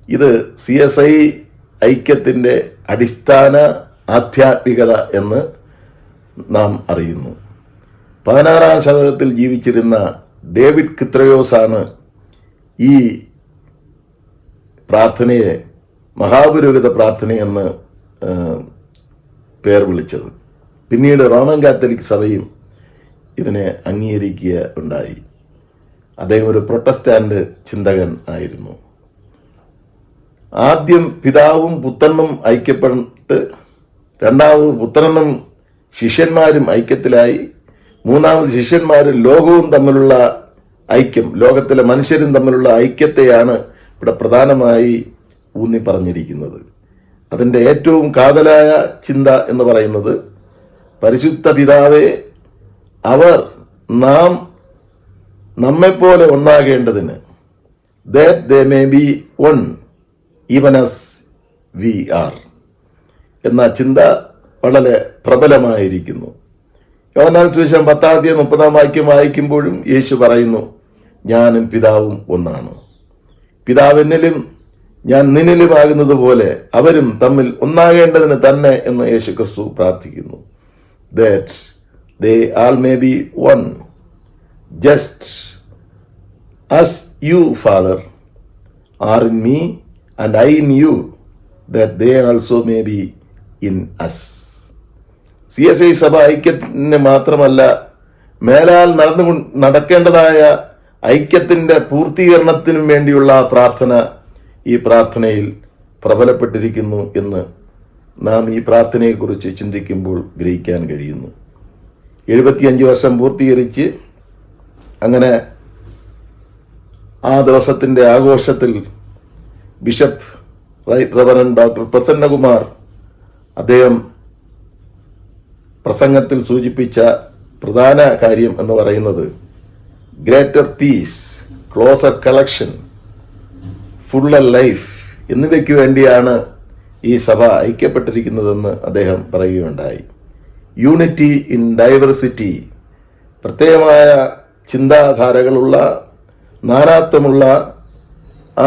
ഇത് CSI ഐക്യത്തിൻ്റെ അടിസ്ഥാന ആധ്യാത്മികത എന്ന് നാം അറിയുന്നു. 16-ാം ശതകത്തിൽ ജീവിച്ചിരുന്ന ഡേവിഡ് കിത്രയോസ് ആണ് ഈ പ്രാർത്ഥനയെ മഹാപുരോഹിത പ്രാർത്ഥനയെന്ന് പേർ വിളിച്ചത്. പിന്നീട് റോമൻ കാത്തലിക് സഭയും ഇതിനെ അംഗീകരിക്കുക ഉണ്ടായി. അദ്ദേഹം ഒരു പ്രൊട്ടസ്റ്റാന്റ് ചിന്തകൻ ആയിരുന്നു. ആദ്യം പിതാവും പുത്രനും ഐക്യപ്പെട്ട്, രണ്ടാമത് പുത്രനും ശിഷ്യന്മാരും ഐക്യത്തിലായി, മൂന്നാമത് ശിഷ്യന്മാരും ലോകവും തമ്മിലുള്ള ഐക്യം, ലോകത്തിലെ മനുഷ്യരും തമ്മിലുള്ള ഐക്യത്തെയാണ് ഇവിടെ പ്രധാനമായി ഊന്നി പറഞ്ഞിരിക്കുന്നത്. അതിൻ്റെ ഏറ്റവും കാതലായ ചിന്ത എന്ന് പറയുന്നത്, പരിശുദ്ധ പിതാവേ, അവർ നാം നമ്മെപ്പോലെ ഒന്നാകേണ്ടതിന്, that they may be one even as we are എന്ന ചിന്ത വളരെ പ്രബലമായിരിക്കുന്നു. യോഹന്നാൻ സുവിശേഷം 10-ാം വാക്യം വായിക്കുമ്പോഴും യേശു പറയുന്നു, ഞാനും പിതാവും ഒന്നാണ്. പിതാവ് എന്നിലും ഞാൻ നിന്നിലുമാകുന്നത് പോലെ അവരും തമ്മിൽ ഒന്നാകേണ്ടതിന് തന്നെ എന്ന് യേശു ക്രിസ്തു പ്രാർത്ഥിക്കുന്നു. That they all may be one, just as you, Father, are in me and I in you, that they also may be in us. CSI സഭ ഐക്യത്തിന് മാത്രമല്ല, മേലാൽ നടക്കേണ്ടതായ ഐക്യത്തിൻ്റെ പൂർത്തീകരണത്തിനും വേണ്ടിയുള്ള പ്രാർത്ഥന ഈ പ്രാർത്ഥനയിൽ പ്രബലപ്പെട്ടിരിക്കുന്നു എന്ന് നാം ഈ പ്രാർത്ഥനയെക്കുറിച്ച് ചിന്തിക്കുമ്പോൾ ഗ്രഹിക്കാൻ കഴിയുന്നു. 75 വർഷം പൂർത്തീകരിച്ച് അങ്ങനെ ആ ദിവസത്തിൻ്റെ ആഘോഷത്തിൽ ബിഷപ്പ് റവറൻഡ് ഡോക്ടർ പ്രസന്നകുമാർ അദ്ദേഹം പ്രസംഗത്തിൽ സൂചിപ്പിച്ച പ്രധാന കാര്യം എന്ന് പറയുന്നത്, greater peace, closer collection, fuller life എന്നിവയ്ക്ക് വേണ്ടിയാണ് ഈ സഭ ഐക്യപ്പെട്ടിരിക്കുന്നതെന്ന് അദ്ദേഹം പറയുകയുണ്ടായി. യൂണിറ്റി ഇൻ ഡൈവേഴ്സിറ്റി, പ്രത്യേകമായ ചിന്താധാരകളുള്ള, നാനാത്വമുള്ള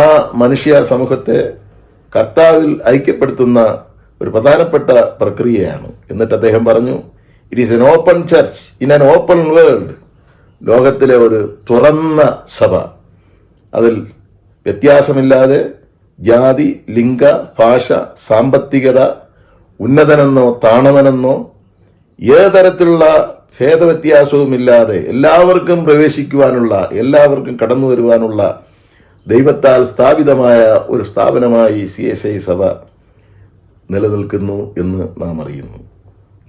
ആ മനുഷ്യ സമൂഹത്തെ കർത്താവിൽ ഐക്യപ്പെടുത്തുന്ന ഒരു പ്രധാനപ്പെട്ട പ്രക്രിയയാണ്. എന്നിട്ട് അദ്ദേഹം പറഞ്ഞു, it is N open church in an open world. ലോകത്തിലെ ഒരു തുറന്ന സഭ, അതിൽ വ്യത്യാസമില്ലാതെ ജാതി, ലിംഗ, ഭാഷ, സാമ്പത്തികത, ഉന്നതനെന്നോ താണവനെന്നോ ഏത് തരത്തിലുള്ള ഭേദവ്യത്യാസവുമില്ലാതെ എല്ലാവർക്കും പ്രവേശിക്കുവാനുള്ള, എല്ലാവർക്കും കടന്നു വരുവാനുള്ള ദൈവത്താൽ സ്ഥാപിതമായ ഒരു സ്ഥാപനമായി CSI സഭ നിലനിൽക്കുന്നു എന്ന് നാം അറിയുന്നു.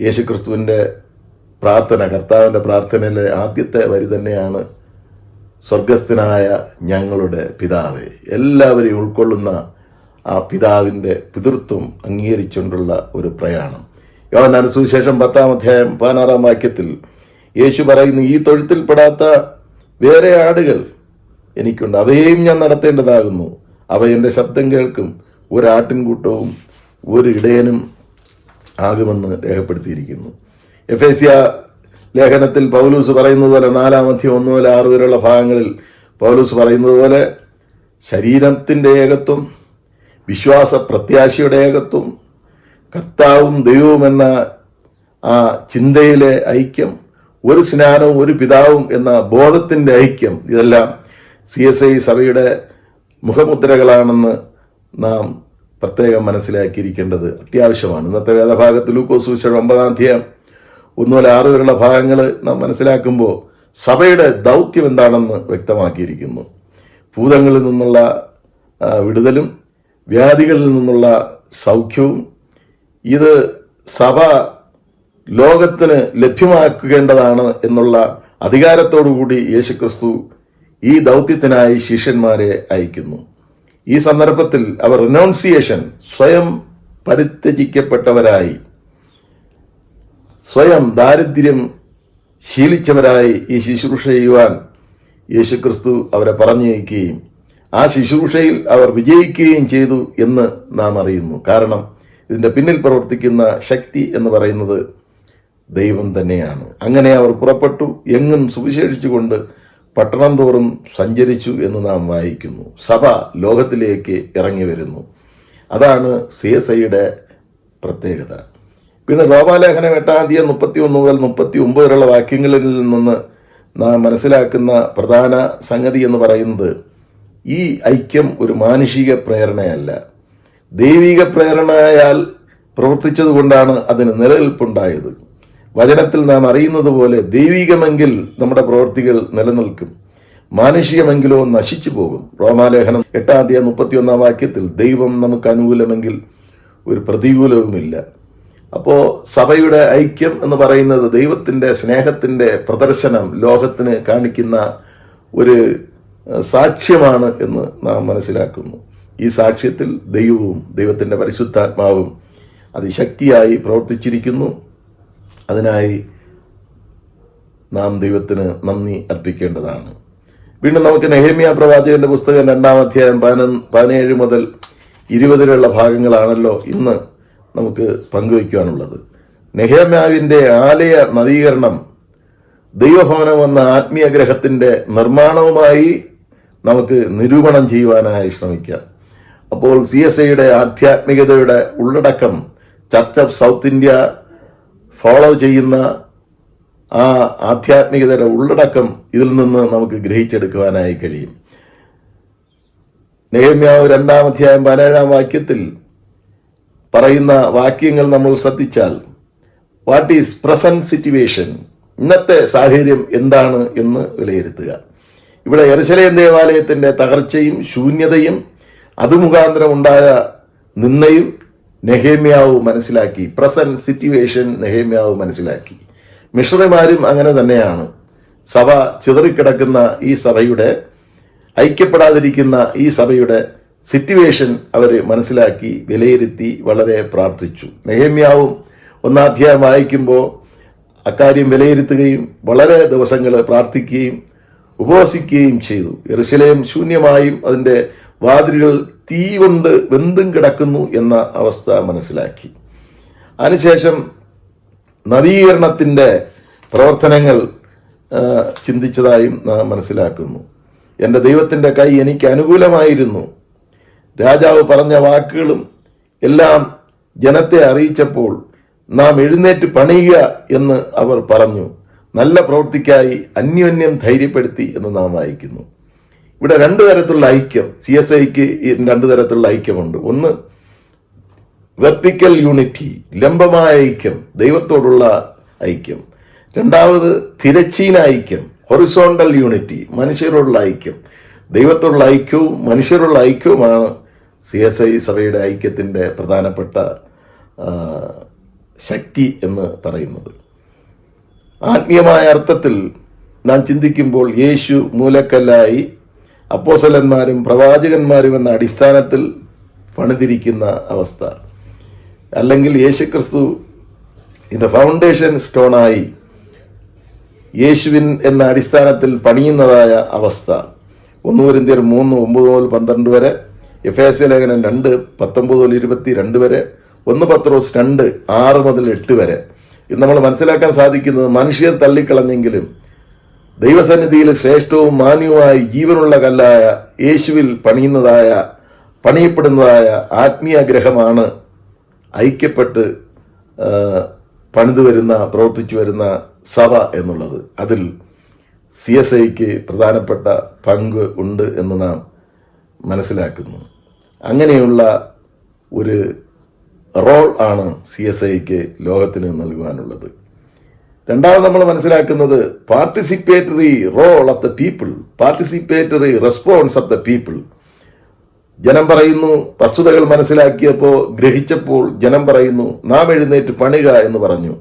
യേശുക്രിസ്തുവിൻ്റെ പ്രാർത്ഥന, കർത്താവിൻ്റെ പ്രാർത്ഥനയിലെ ആദ്യത്തെ വരി തന്നെയാണ്, സ്വർഗസ്ഥനായ ഞങ്ങളുടെ പിതാവേ. എല്ലാവരെയും ഉൾക്കൊള്ളുന്ന ആ പിതാവിൻ്റെ പിതൃത്വം അംഗീകരിച്ചുകൊണ്ടുള്ള ഒരു പ്രയാണം. യോഹന്നാൻ സുവിശേഷം 10-ാം അധ്യായം 16-ാം വാക്യത്തിൽ യേശു പറയുന്നു, ഈ തൊഴുത്തിൽപ്പെടാത്ത വേറെ ആടുകൾ എനിക്കുണ്ട്, അവയെയും ഞാൻ നടത്തേണ്ടതാകുന്നു. അവ എൻ്റെ ശബ്ദം കേൾക്കും, ഒരു ആട്ടിൻകൂട്ടവും ഒരു ഇടയനും ആകുമെന്ന് രേഖപ്പെടുത്തിയിരിക്കുന്നു. എഫേസ്യ ലേഖനത്തിൽ പൗലൂസ് പറയുന്നത് പോലെ, 4-ാം അധ്യായം 1 മുതൽ 6 വരെയുള്ള ഭാഗങ്ങളിൽ പൗലൂസ് പറയുന്നത് പോലെ, ശരീരത്തിൻ്റെ ഏകത്വം, വിശ്വാസ പ്രത്യാശയുടെ ഏകത്വം, കർത്താവും ദൈവവും എന്ന ആ ചിന്തയിലെ ഐക്യം, ഒരു സ്നാനവും ഒരു പിതാവും എന്ന ബോധത്തിന്റെ ഐക്യം, ഇതെല്ലാം CSI സഭയുടെ മുഖമുദ്രകളാണെന്ന് നാം പ്രത്യേകം മനസ്സിലാക്കിയിരിക്കേണ്ടത് അത്യാവശ്യമാണ്. ഇന്നത്തെ വേദഭാഗത്ത് ലൂക്കോസ് സുവിശേഷം 9-ാം അധ്യായം 1 മുതൽ 6 വരെയുള്ള ഭാഗങ്ങൾ നാം മനസ്സിലാക്കുമ്പോൾ സഭയുടെ ദൗത്യം എന്താണെന്ന് വ്യക്തമാക്കിയിരിക്കുന്നു. ഭൂതങ്ങളിൽ നിന്നുള്ള വിടുതലും വ്യാധികളിൽ നിന്നുള്ള സൗഖ്യവും ഇത് സഭ ലോകത്തിന് ലഭ്യമാക്കേണ്ടതാണ് എന്നുള്ള അധികാരത്തോടുകൂടി യേശുക്രിസ്തു ഈ ദൗത്യത്തിനായി ശിഷ്യന്മാരെ അയക്കുന്നു. ഈ സന്ദർഭത്തിൽ അവർ റിനൗൺസിയേഷൻ, സ്വയം പരിത്യജിക്കപ്പെട്ടവരായി, സ്വയം ദാരിദ്ര്യം ശീലിച്ചവരായി ഈ ശുശ്രൂഷ ചെയ്യുവാൻ യേശുക്രിസ്തു അവരെ പറഞ്ഞയക്കുകയും ആ ശുശ്രൂഷയിൽ അവർ വിജയിക്കുകയും ചെയ്തു എന്ന് നാം അറിയുന്നു. കാരണം ഇതിന്റെ പിന്നിൽ പ്രവർത്തിക്കുന്ന ശക്തി എന്ന് പറയുന്നത് ദൈവം തന്നെയാണ്. അങ്ങനെ അവർ പുറപ്പെട്ടു, എങ്ങും സുവിശേഷിച്ചുകൊണ്ട് പട്ടണം തോറും സഞ്ചരിച്ചു എന്ന് നാം വായിക്കുന്നു. സഭ ലോകത്തിലേക്ക് ഇറങ്ങി വരുന്നു. അതാണ് CSIയുടെ പ്രത്യേകത. പിന്നെ റോമാലേഖനം 8-ാം അധ്യായം 31 മുതൽ 39 വരെയുള്ള വാക്യങ്ങളിൽ നിന്ന് നാം മനസ്സിലാക്കുന്ന പ്രധാന സംഗതി എന്ന് പറയുന്നത് ഈ ഐക്യം ഒരു മാനുഷിക പ്രേരണയല്ല, ദൈവിക പ്രേരണയാൽ പ്രവർത്തിച്ചതുകൊണ്ടാണ് അതിന് നിലനിൽപ്പുണ്ടായത്. വചനത്തിൽ നാം അറിയുന്നത് പോലെ ദൈവികമെങ്കിൽ നമ്മുടെ പ്രവൃത്തികൾ നിലനിൽക്കും, മാനുഷികമെങ്കിലോ നശിച്ചു പോകും. റോമാലേഖനം 8-ാം അധ്യായം 31-ാം വാക്യത്തിൽ ദൈവം നമുക്ക് അനുകൂലമെങ്കിൽ ഒരു പ്രതികൂലവുമില്ല. അപ്പോൾ സഭയുടെ ഐക്യം എന്ന് പറയുന്നത് ദൈവത്തിന്റെ സ്നേഹത്തിന്റെ പ്രദർശനം ലോകത്തിന് കാണിക്കുന്ന ഒരു സാക്ഷ്യമാണ് എന്ന് നാം മനസ്സിലാക്കുന്നു. ഈ സാക്ഷ്യത്തിൽ ദൈവവും ദൈവത്തിന്റെ പരിശുദ്ധാത്മാവും അതിശക്തിയായി പ്രവർത്തിച്ചിരിക്കുന്നു. അതിനായി നാം ദൈവത്തിന് നന്ദി അർപ്പിക്കേണ്ടതാണ്. വീണ്ടും നമുക്ക് നെഹേമ്യ പ്രവാചകന്റെ പുസ്തകം 2-ാം അധ്യായം 17 മുതൽ 20 വരെയുള്ള ഭാഗങ്ങളാണല്ലോ ഇന്ന് നമുക്ക് പങ്കുവയ്ക്കുവാനുള്ളത്. നെഹേമ്യാവിന്റെ ആലയ നവീകരണം ദൈവഭവനം എന്ന ആത്മീയ ഗ്രഹത്തിന്റെ നിർമ്മാണവുമായി നമുക്ക് നിരൂപണം ചെയ്യുവാനായി ശ്രമിക്കാം. അപ്പോൾ CSIയുടെ ആധ്യാത്മികതയുടെ ഉള്ളടക്കം church of south India follow ചെയ്യുന്ന ആ ആധ്യാത്മികതയുടെ ഉള്ളടക്കം ഇതിൽ നിന്ന് നമുക്ക് ഗ്രഹിച്ചെടുക്കുവാനായി കഴിയും. നെഹേമ്യാവ് 2-ാം അധ്യായം 17-ാം വാക്യത്തിൽ പറയുന്ന വാക്യങ്ങൾ നമ്മൾ ശ്രദ്ധിച്ചാൽ, വാട്ട് ഈസ് പ്രസന്റ് സിറ്റുവേഷൻ, ഇന്നത്തെ സാഹചര്യം എന്താണ് എന്ന് വിലയിരുത്തുക. ഇവിടെ യെരുശലേം ദേവാലയത്തിന്റെ തകർച്ചയും ശൂന്യതയും അതുമുഖാന്തരം ഉണ്ടായ നിന്ദയും നെഹേമ്യാവ് മനസ്സിലാക്കി. പ്രസന്റ് സിറ്റുവേഷൻ നെഹേമ്യാവ് മനസ്സിലാക്കി. മിഷണറിമാരും അങ്ങനെ തന്നെയാണ്. സഭ ചിതറിക്കിടക്കുന്ന ഈ സഭയുടെ, ഐക്യപ്പെടാതിരിക്കുന്ന ഈ സഭയുടെ സിറ്റുവേഷൻ അവർ മനസ്സിലാക്കി, വിലയിരുത്തി, വളരെ പ്രാർത്ഥിച്ചു. നെഹേമ്യാവും 1-ാം അധ്യായം വായിക്കുമ്പോൾ അക്കാര്യം വിലയിരുത്തുകയും വളരെ ദിവസങ്ങൾ പ്രാർത്ഥിക്കുകയും ഉപവസിക്കുകയും ചെയ്തു. യെരുശലേം ശൂന്യമായും അതിൻ്റെ വാതിലുകൾ തീ കൊണ്ട് വെന്തും കിടക്കുന്നു എന്ന അവസ്ഥ മനസ്സിലാക്കി. അതിനുശേഷം നവീകരണത്തിൻ്റെ പ്രവർത്തനങ്ങൾ ചിന്തിച്ചതായും നാം മനസ്സിലാക്കുന്നു. എൻ്റെ ദൈവത്തിൻ്റെ കൈ എനിക്ക് അനുകൂലമായിരുന്നു. രാജാവ് പറഞ്ഞ വാക്കുകളും എല്ലാം ജനത്തെ അറിയിച്ചപ്പോൾ നാം എഴുന്നേറ്റ് പണിയുക എന്ന് അവർ പറഞ്ഞു. നല്ല പ്രവൃത്തിക്കായി അന്യോന്യം ധൈര്യപ്പെടുത്തി എന്ന് നാം വായിക്കുന്നു. ഇവിടെ 2 തരത്തിലുള്ള ഐക്യം, CSIക്ക് 2 തരത്തിലുള്ള ഐക്യമുണ്ട്. ഒന്ന് വെർട്ടിക്കൽ യൂണിറ്റി, ലംബമായ ഐക്യം, ദൈവത്തോടുള്ള ഐക്യം. രണ്ടാമത് തിരച്ചീന ഐക്യം, ഹൊറിസോണ്ടൽ യൂണിറ്റി, മനുഷ്യരോടുള്ള ഐക്യം. ദൈവത്തോടുള്ള ഐക്യവും മനുഷ്യരുള്ള ഐക്യവുമാണ് CSI സഭയുടെ ഐക്യത്തിൻ്റെ പ്രധാനപ്പെട്ട ശക്തി എന്ന് പറയുന്നത്. ആത്മീയമായ അർത്ഥത്തിൽ നാം ചിന്തിക്കുമ്പോൾ യേശു മൂലക്കല്ലായി അപ്പോസ്തലന്മാരും പ്രവാചകന്മാരും എന്ന അടിസ്ഥാനത്തിൽ പണിതിരിക്കുന്ന അവസ്ഥ, അല്ലെങ്കിൽ യേശുക്രിസ്തു ഇതിൻ്റെ ഫൗണ്ടേഷൻ സ്റ്റോണായി യേശുവിൻ എന്ന അടിസ്ഥാനത്തിൽ പണിയുന്നതായ അവസ്ഥ. 1 കൊരിന്ത്യർ 3:9 മുതൽ 12 വരെ, എഫേസ്യ ലേഖനം 2:19 മുതൽ 22 വരെ, 1 പത്രോസ് 2:6 മുതൽ 8 വരെ. ഇത് നമ്മൾ മനസ്സിലാക്കാൻ സാധിക്കുന്നത് മനുഷ്യർ തള്ളിക്കളഞ്ഞെങ്കിലും ദൈവസന്നിധിയിൽ ശ്രേഷ്ഠവും മാന്യവുമായി ജീവനുള്ള കല്ലായ യേശുവിൽ പണിയപ്പെടുന്നതായ ആത്മീയ ഗ്രഹമാണ് ഐക്യപ്പെട്ട് പണിതു വരുന്ന, പ്രവർത്തിച്ചു വരുന്ന സഭ എന്നുള്ളത്. അതിൽ CSIക്ക് പ്രധാനപ്പെട്ട പങ്ക് ഉണ്ട് എന്ന് നാം മനസ്സിലാക്കുന്നു. അങ്ങനെയുള്ള ഒരു റോൾ ആണ് CSIക്ക് ലോകത്തിന് നൽകുവാനുള്ളത്. രണ്ടാമത് നമ്മൾ മനസ്സിലാക്കുന്നത് participatory role of the people, participatory response of the people. ജനം പറയുന്നു, വസ്തുതകൾ മനസ്സിലാക്കിയപ്പോൾ ഗ്രഹിച്ചപ്പോൾ ജനം പറയുന്നു നാം എഴുന്നേറ്റ് പണിക എന്ന് പറഞ്ഞു.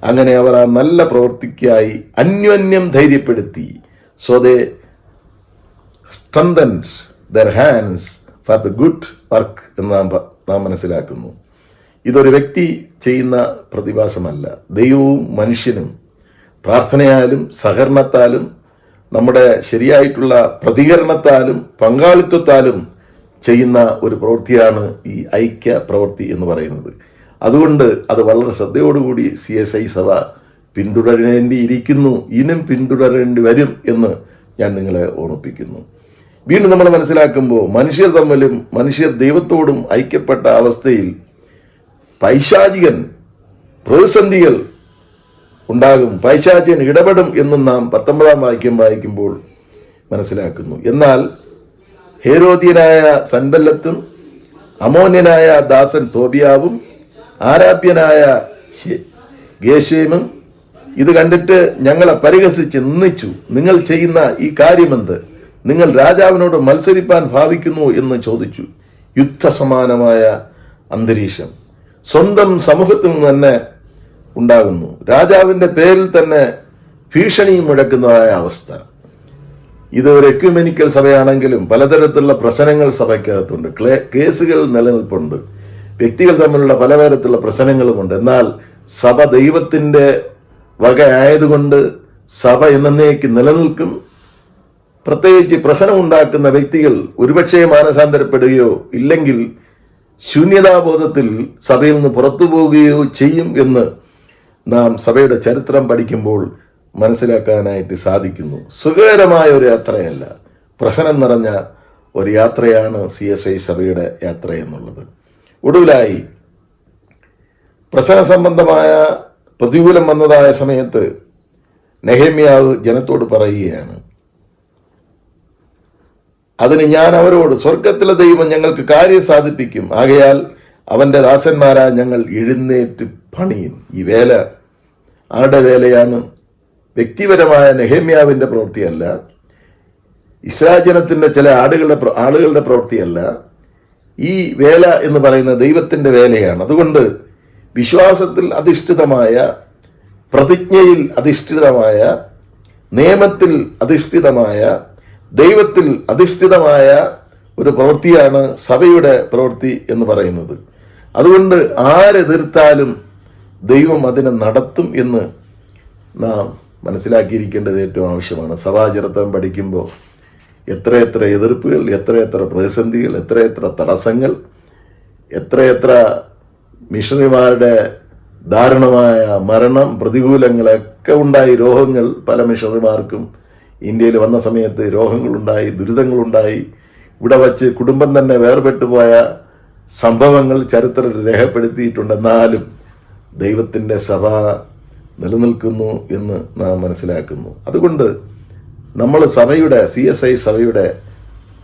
അങ്ങനെ അവർ ആ നല്ല പ്രവൃത്തിക്കായി അന്യോന്യം ധൈര്യപ്പെടുത്തി. So they strengthened their hands for the good work എന്ന് നാം മനസ്സിലാക്കുന്നു. ഇതൊരു വ്യക്തി ചെയ്യുന്ന പ്രതിഭാസമല്ല. ദൈവവും മനുഷ്യനും പ്രാർത്ഥനയാലും സഹകരണത്താലും നമ്മുടെ ശരിയായിട്ടുള്ള പ്രതികരണത്താലും പങ്കാളിത്തത്താലും ചെയ്യുന്ന ഒരു പ്രവൃത്തിയാണ് ഈ ഐക്യ പ്രവൃത്തി എന്ന് പറയുന്നത്. അതുകൊണ്ട് അത് വളരെ ശ്രദ്ധയോടുകൂടി CSI സഭ പിന്തുടരേണ്ടിയിരിക്കുന്നു, ഇനിയും പിന്തുടരേണ്ടി വരും എന്ന് ഞാൻ നിങ്ങളെ ഓർമ്മിപ്പിക്കുന്നു. വീണ്ടും നമ്മൾ മനസ്സിലാക്കുമ്പോൾ മനുഷ്യർ തമ്മിലും മനുഷ്യർ ദൈവത്തോടും ഐക്യപ്പെട്ട അവസ്ഥയിൽ പൈശാചികൻ പ്രതിസന്ധികൾ ഉണ്ടാകും, പൈശാചികൻ ഇടപെടും എന്നും നാം 19-ാം വാക്യം വായിക്കുമ്പോൾ മനസ്സിലാക്കുന്നു. എന്നാൽ ഹേരോദ്യനായ സൻബല്ലത്തും അമോന്യനായ ദാസൻ തോബിയാവും ആരാധ്യനായ ഗേശേമും ഇത് കണ്ടിട്ട് ഞങ്ങളെ പരിഹസിച്ച് നിന്ദിച്ചു. നിങ്ങൾ ചെയ്യുന്ന ഈ കാര്യമെന്ത്? നിങ്ങൾ രാജാവിനോട് മത്സരിപ്പാൻ ഭാവിക്കുന്നു എന്ന് ചോദിച്ചു. യുദ്ധസമാനമായ അന്തരീക്ഷം സ്വന്തം സമൂഹത്തിൽ നിന്ന് തന്നെ ഉണ്ടാകുന്നു. രാജാവിന്റെ പേരിൽ തന്നെ ഭീഷണി മുഴക്കുന്നതായ അവസ്ഥ. ഇത് ഒരു എക്യുമെനിക്കൽ സഭയാണെങ്കിലും പലതരത്തിലുള്ള പ്രശ്നങ്ങൾ സഭയ്ക്കകത്തുണ്ട്, കേസുകൾ നിലനിൽപ്പുണ്ട്, വ്യക്തികൾ തമ്മിലുള്ള പലതരത്തിലുള്ള പ്രശ്നങ്ങളുമുണ്ട്. എന്നാൽ സഭ ദൈവത്തിന്റെ വക ആയതുകൊണ്ട് സഭ എന്നേക്ക് നിലനിൽക്കും. പ്രത്യേകിച്ച് പ്രശ്നമുണ്ടാക്കുന്ന വ്യക്തികൾ ഒരുപക്ഷെ മാനസാന്തരപ്പെടുകയോ ഇല്ലെങ്കിൽ ശൂന്യതാബോധത്തിൽ സഭയിൽ നിന്ന് പുറത്തു പോവുകയോ ചെയ്യും എന്ന് നാം സഭയുടെ ചരിത്രം പഠിക്കുമ്പോൾ മനസ്സിലാക്കാനായിട്ട് സാധിക്കുന്നു. സുഖകരമായ ഒരു യാത്രയല്ല, പ്രശ്നം നിറഞ്ഞ ഒരു യാത്രയാണ് CSI സഭയുടെ യാത്ര എന്നുള്ളത്. ഒടുവിലായി പ്രശ്ന സംബന്ധമായ പ്രതികൂലം വന്നതായ സമയത്ത് നെഹെമ്യാവ് ജനത്തോട് പറയുകയാണ്, അതിന് ഞാൻ അവരോട്, സ്വർഗത്തിലെ ദൈവം ഞങ്ങൾക്ക് കാര്യം സാധിപ്പിക്കും, ആകയാൽ അവന്റെ ദാസന്മാരാ ഞങ്ങൾ എഴുന്നേറ്റ് പണിയും. ഈ വേല ആരുടെ വേലയാണ്? വ്യക്തിപരമായ നെഹെമ്യാവിന്റെ പ്രവൃത്തിയല്ല, ഇസ്രായേൽ ജനത്തിന്റെ ചില ആളുകളുടെ പ്രവൃത്തിയല്ല. ഈ വേല എന്ന് പറയുന്ന ദൈവത്തിന്റെ വേലയാണ്. അതുകൊണ്ട് വിശ്വാസത്തിൽ അധിഷ്ഠിതമായ, പ്രതിജ്ഞയിൽ അധിഷ്ഠിതമായ, നിയമത്തിൽ അധിഷ്ഠിതമായ, ദൈവത്തിൽ അധിഷ്ഠിതമായ ഒരു പ്രവൃത്തിയാണ് സഭയുടെ പ്രവൃത്തി എന്ന് പറയുന്നത്. അതുകൊണ്ട് ആരെതിർത്താലും ദൈവം അതിനെ നടത്തും എന്ന് നാം മനസ്സിലാക്കിയിരിക്കേണ്ടത് ഏറ്റവും ആവശ്യമാണ്. സഭാചരിത്രം പഠിക്കുമ്പോൾ എത്രയെത്ര എതിർപ്പുകൾ, എത്രയെത്ര പ്രതിസന്ധികൾ, എത്രയെത്ര തടസ്സങ്ങൾ, എത്രയെത്ര മിഷണറിമാരുടെ ദാരുണമായ മരണം, പ്രതികൂലങ്ങളൊക്കെ ഉണ്ടായി. രോഗങ്ങൾ പല മിഷണറിമാർക്കും ഇന്ത്യയിൽ വന്ന സമയത്ത് രോഗങ്ങളുണ്ടായി, ദുരിതങ്ങളുണ്ടായി. ഇവിടെ വച്ച് കുടുംബം തന്നെ വേർപെട്ടു പോയ സംഭവങ്ങൾ ചരിത്രത്തിൽ രേഖപ്പെടുത്തിയിട്ടുണ്ട്. എന്നാലും ദൈവത്തിൻ്റെ സഭ നിലനിൽക്കുന്നു എന്ന് നാം മനസ്സിലാക്കുന്നു. അതുകൊണ്ട് നമ്മൾ സഭയുടെ CSI സഭയുടെ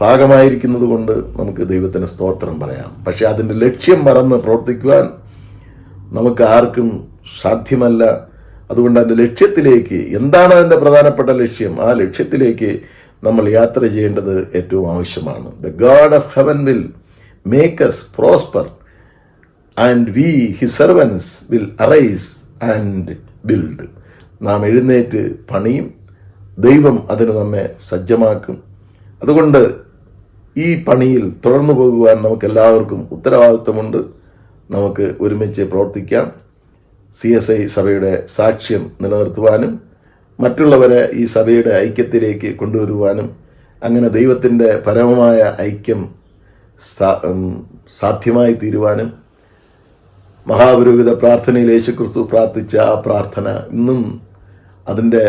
ഭാഗമായിരിക്കുന്നത് കൊണ്ട് നമുക്ക് ദൈവത്തിന് സ്തോത്രം പറയാം. പക്ഷെ അതിൻ്റെ ലക്ഷ്യം മറന്ന് പ്രവർത്തിക്കുവാൻ നമുക്ക് ആർക്കും സാധ്യമല്ല. അതുകൊണ്ട് അതിൻ്റെ ലക്ഷ്യത്തിലേക്ക്, എന്താണ് അതിൻ്റെ പ്രധാനപ്പെട്ട ലക്ഷ്യം, ആ ലക്ഷ്യത്തിലേക്ക് നമ്മൾ യാത്ര ചെയ്യേണ്ടത് ഏറ്റവും ആവശ്യമാണ്. The God of heaven will make us prosper and we his servants will arise and build. നാം എഴുന്നേറ്റ് പണിയും, ദൈവം അതിന് നമ്മെ സജ്ജമാക്കും. അതുകൊണ്ട് ഈ പണിയിൽ തുടർന്നു പോകുവാൻ നമുക്ക് എല്ലാവർക്കും ഉത്തരവാദിത്വമുണ്ട്. നമുക്ക് ഒരുമിച്ച് പ്രവർത്തിക്കാം. CSI സഭയുടെ സാക്ഷ്യം നിലനിർത്തുവാനും മറ്റുള്ളവരെ ഈ സഭയുടെ ഐക്യത്തിലേക്ക് കൊണ്ടുവരുവാനും അങ്ങനെ ദൈവത്തിൻ്റെ പരമമായ ഐക്യം സാധ്യമായി തീരുവാനും മഹാപുരോഹിത പ്രാർത്ഥനയിൽ യേശുക്രിസ്തു പ്രാർത്ഥിച്ച ആ പ്രാർത്ഥന ഇന്നും അതിൻ്റെ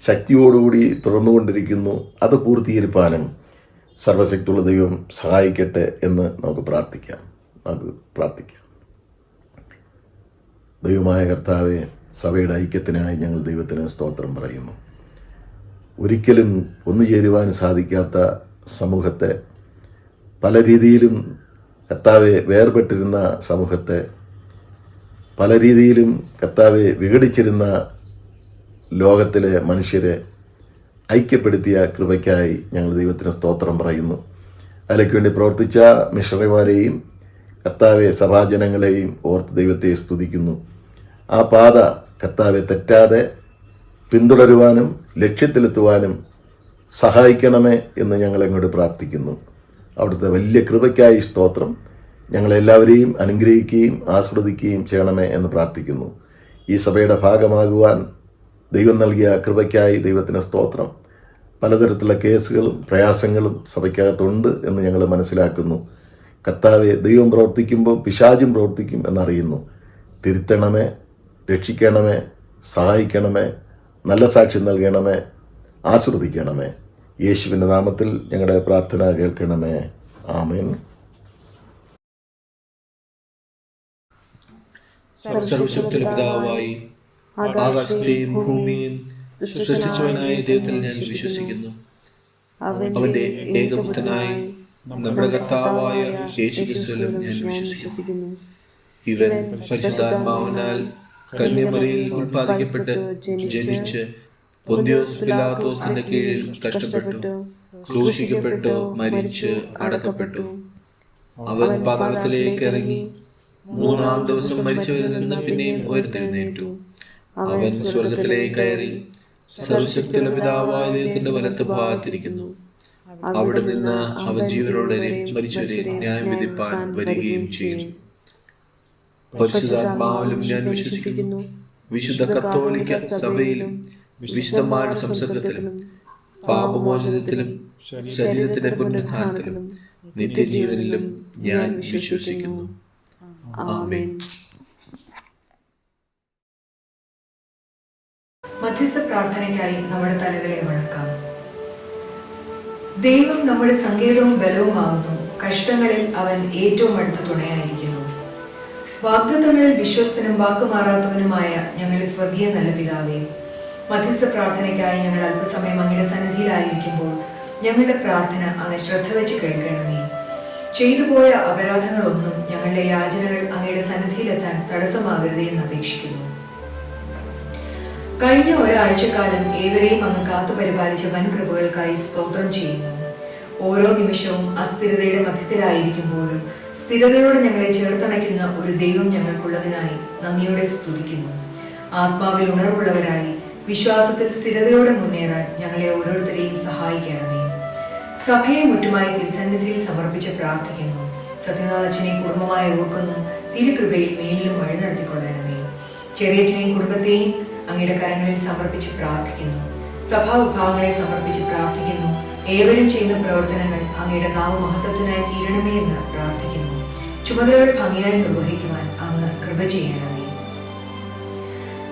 ശക്തിയോടുകൂടി തുടർന്നുകൊണ്ടിരിക്കുന്നു. അത് പൂർത്തീകരിപ്പാനും സർവശക്തിയുള്ള ദൈവം സഹായിക്കട്ടെ എന്ന് നമുക്ക് പ്രാർത്ഥിക്കാം. ദൈവമായ കർത്താവേ, സഭയുടെ ഐക്യത്തിനായി ഞങ്ങൾ ദൈവത്തിന് സ്തോത്രം പറയുന്നു. ഒരിക്കലും ഒന്നുചേരുവാൻ സാധിക്കാത്ത സമൂഹത്തെ, പല രീതിയിലും കർത്താവെ വേർപെട്ടിരുന്ന സമൂഹത്തെ, പല രീതിയിലും കർത്താവെ വിഘടിച്ചിരുന്ന ലോകത്തിലെ മനുഷ്യരെ ഐക്യപ്പെടുത്തിയ കൃപയ്ക്കായി ഞങ്ങൾ ദൈവത്തിന് സ്തോത്രം പറയുന്നു. അതിലേക്ക് വേണ്ടി പ്രവർത്തിച്ച മിഷണറിമാരെയും കർത്താവെ സഭാജനങ്ങളെയും ഓർത്ത് ദൈവത്തെ സ്തുതിക്കുന്നു. ആ പാത കർത്താവെ തെറ്റാതെ പിന്തുടരുവാനും ലക്ഷ്യത്തിലെത്തുവാനും സഹായിക്കണമേ എന്ന് ഞങ്ങളെങ്ങോട്ട് പ്രാർത്ഥിക്കുന്നു. അവിടുത്തെ വലിയ കൃപയ്ക്കായി സ്തോത്രം. ഞങ്ങളെല്ലാവരെയും അനുഗ്രഹിക്കുകയും ആസ്വദിക്കുകയും ചെയ്യണമേ എന്ന് പ്രാർത്ഥിക്കുന്നു. ഈ സഭയുടെ ഭാഗമാകുവാൻ ദൈവം നൽകിയ കൃപയ്ക്കായി ദൈവത്തിന് സ്തോത്രം. പലതരത്തിലുള്ള കേസുകളും പ്രയാസങ്ങളും സഭയ്ക്കകത്തുണ്ട് എന്ന് ഞങ്ങൾ മനസ്സിലാക്കുന്നു. കർത്താവെ, ദൈവം പ്രവർത്തിക്കുമ്പോൾ പിശാചും പ്രവർത്തിക്കും എന്നറിയുന്നു. തിരുത്തണമേ, രക്ഷിക്കണമേ, സഹായിക്കണമേ, നല്ല സാക്ഷ്യം നൽകണമേ, ആസ്വദിക്കണമേ. യേശുവിൻ്റെ നാമത്തിൽ ഞങ്ങളുടെ പ്രാർത്ഥന കേൾക്കണമേ. ആമേൻ. സർവശക്തനായ പിതാവായി ആകാശത്തെയും ഭൂമിയും സൃഷ്ടിച്ചവനായ ദൈവത്തിൽ ഞാൻ വിശ്വസിക്കുന്നു. അവന്റെ ഏകപുത്രനായി നമ്മുടെ കർത്താവായ യേശുക്രിസ്തുവിലും ഞാൻ വിശ്വസിക്കുന്നു. ഇവൻ പരിശുദ്ധാത്മാവിനാൽ കന്യമറിയിൽ ഉത്പാദിക്കപ്പെട്ട് ജനിച്ച് പൊന്തിയോസ് പിലാത്തോസിന്റെ കീഴിൽ കഷ്ടപ്പെട്ടു, ക്രൂശിക്കപ്പെട്ടു, മരിച്ച് അടക്കപ്പെട്ടു. അവൻ പാതാളത്തിലേക്ക് ഇറങ്ങി, മൂന്നാം ദിവസം മരിച്ചവരിൽ നിന്ന് പിന്നെയും ഉയർത്തെഴുന്നേറ്റു. അവൻ സ്വർഗത്തിലേക്ക് കയറി സർവശക്തിയുള്ള പിതാവായ ദൈവത്തിന്റെ വലത്ത് ഭാഗത്തിരിക്കുന്നു. അവിടെ നിന്ന് അവൻ ജീവനോടെ മരിച്ചവരെ ന്യായം വിധിപ്പാൻ വരികയും ചെയ്യും. പരിശുദ്ധാത്മാവിലും ഞാൻ വിശ്വസിക്കുന്നു. വിശുദ്ധ കത്തോലിക്ക സഭയിലും വിശുദ്ധന്മാരുടെ സംസർഗത്തിലും പാപമോചനത്തിലും ശരീരത്തിന്റെ പുനരുത്ഥാനത്തിലും നിത്യജീവനിലും ഞാൻ വിശ്വസിക്കുന്നു. ആമേൻ. മധ്യസ്ഥ പ്രാർത്ഥനയ്ക്കായി നമ്മുടെ തലകളെ വണക്കാം. ദൈവം നമ്മുടെ സങ്കേതവും ബലവുമാകുന്നു. കഷ്ടങ്ങളിൽ അവൻ ഏറ്റവും അടുത്ത തുണയായിരിക്കുന്നു. വാഗ്ദത്തങ്ങളിൽ വിശ്വസ്തനും വാക്കുമാറാത്തവനുമായ ഞങ്ങളുടെ സ്വർഗീയ നല്ല പിതാവേ, മധ്യസ്ഥ പ്രാർത്ഥനയ്ക്കായി ഞങ്ങൾ അല്പസമയം അങ്ങയുടെ സന്നിധിയിലായിരിക്കുമ്പോൾ ഞങ്ങളുടെ പ്രാർത്ഥന അങ്ങ് ശ്രദ്ധ വെച്ച് കേൾക്കണമേ. ചെയ്തുപോയ അപരാധങ്ങളൊന്നും ഞങ്ങളുടെ യാചനകൾ അങ്ങയുടെ സന്നിധിയിലെത്താൻ തടസ്സമാകരുതേ എന്ന് അപേക്ഷിക്കുന്നു. കഴിഞ്ഞ ഒരാഴ്ചക്കാലം ഏവരെയും അങ്ങ് കാത്തുപരിപാലിച്ച വൻ കൃപകൾക്കായി സ്തോത്രം ചെയ്യുന്നു. ഓരോ നിമിഷവും അസ്ഥിരതയുടെ മധ്യത്തിലായിരിക്കുമ്പോഴും സ്ഥിരതയോടെ ഞങ്ങളെ ചേർത്തണയ്ക്കുന്ന ഒരു ദൈവം ഞങ്ങൾക്കുള്ളതിനായി നന്ദിയോടെ സ്തുതിക്കുന്നു. ആത്മാവിൽ ഉണർവുള്ളവരായി വിശ്വാസത്തിൽ സ്ഥിരതയോടെ മുന്നേറാൻ ഞങ്ങളെ ഓരോരുത്തരെയും സഹായിക്കണമേ. സഭയെ മുറ്റുമായി തിരുസന്നിധിയിൽ സമർപ്പിച്ച് പ്രാർത്ഥിക്കുന്നു. സത്യനാഥനെ കുടുംബമായി ഓർക്കുന്നു. തിരുകൃപയിൽ മേലിലും വഴി നടത്തിക്കൊള്ളണമേ. ചെറിയച്ഛനെയും കുടുംബത്തെയും അങ്ങയുടെ കരങ്ങളിൽ സമർപ്പിച്ച് പ്രാർത്ഥിക്കുന്നു. സഭാ വിഭാഗങ്ങളെ സമർപ്പിച്ച് പ്രാർത്ഥിക്കുന്നു. ഏവരും ചെയ്യുന്ന പ്രവർത്തനങ്ങൾ അങ്ങയുടെ നാമമഹത്വത്തിനായി തീരണമേ എന്ന് പ്രാർത്ഥിക്കുന്നു. ചുമതലകൾ ഭംഗിയായി നിർവഹിക്കുവാൻ അങ്ങ് കൃപ ചെയ്യണമേ.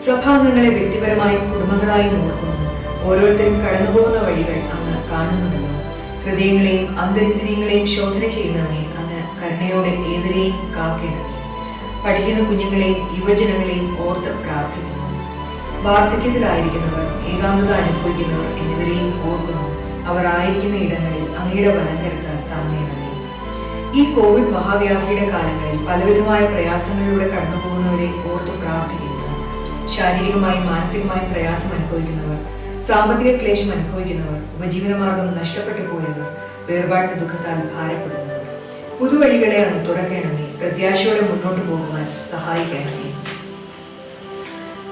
സഭാംഗങ്ങളെ വ്യക്തിപരമായും കുടുംബങ്ങളായും ഓർക്കുന്നു. ഓരോരുത്തരും കടന്നുപോകുന്ന വഴികൾ അങ്ങ് കാണുന്നുണ്ടല്ലോ. ഹൃദയങ്ങളെയും അന്തരിന്ദ്രിയങ്ങളെയും ശോധന ചെയ്യുന്നവനെ അങ്ങ് കരുണയോടെ ഏവരെയും കാക്കണമേ. പഠിക്കുന്ന കുഞ്ഞുങ്ങളെയും യുവജനങ്ങളെയും ഓർത്ത് പ്രാർത്ഥിക്കുന്നു. വാർദ്ധക്യത്തിലായിരിക്കുന്നവർ, ഏകാന്തത അനുഭവിക്കുന്നവർ എന്നിവരെയും ഓർക്കുന്നു. അവർ ആയിരിക്കുന്ന ഇടങ്ങളിൽ അങ്ങയുടെ വലങ്കരത്താൽ താങ്ങണമേ. ഈ കോവിഡ് മഹാവ്യാധിയുടെ കാലങ്ങളിൽ പലവിധമായ പ്രയാസങ്ങളിലൂടെ കടന്നുപോകുന്നവരെ ഓർത്ത് പ്രാർത്ഥിക്കുന്നു. ശാരീരികമായും മാനസികമായും പ്രയാസം അനുഭവിക്കുന്നവർ, സാമ്പത്തിക ക്ലേശം അനുഭവിക്കുന്നവർ, ഉപജീവനമാർഗം നഷ്ടപ്പെട്ടു പോയവർ, വേർപാട്ട് ദുഃഖത്താൽ ഭാരപ്പെടുന്നവർ, പുതുവഴികളെ അങ്ങ് തുറക്കണമേ. പ്രത്യാശയോടെ മുന്നോട്ട് പോകുവാൻ സഹായിക്കണമേ.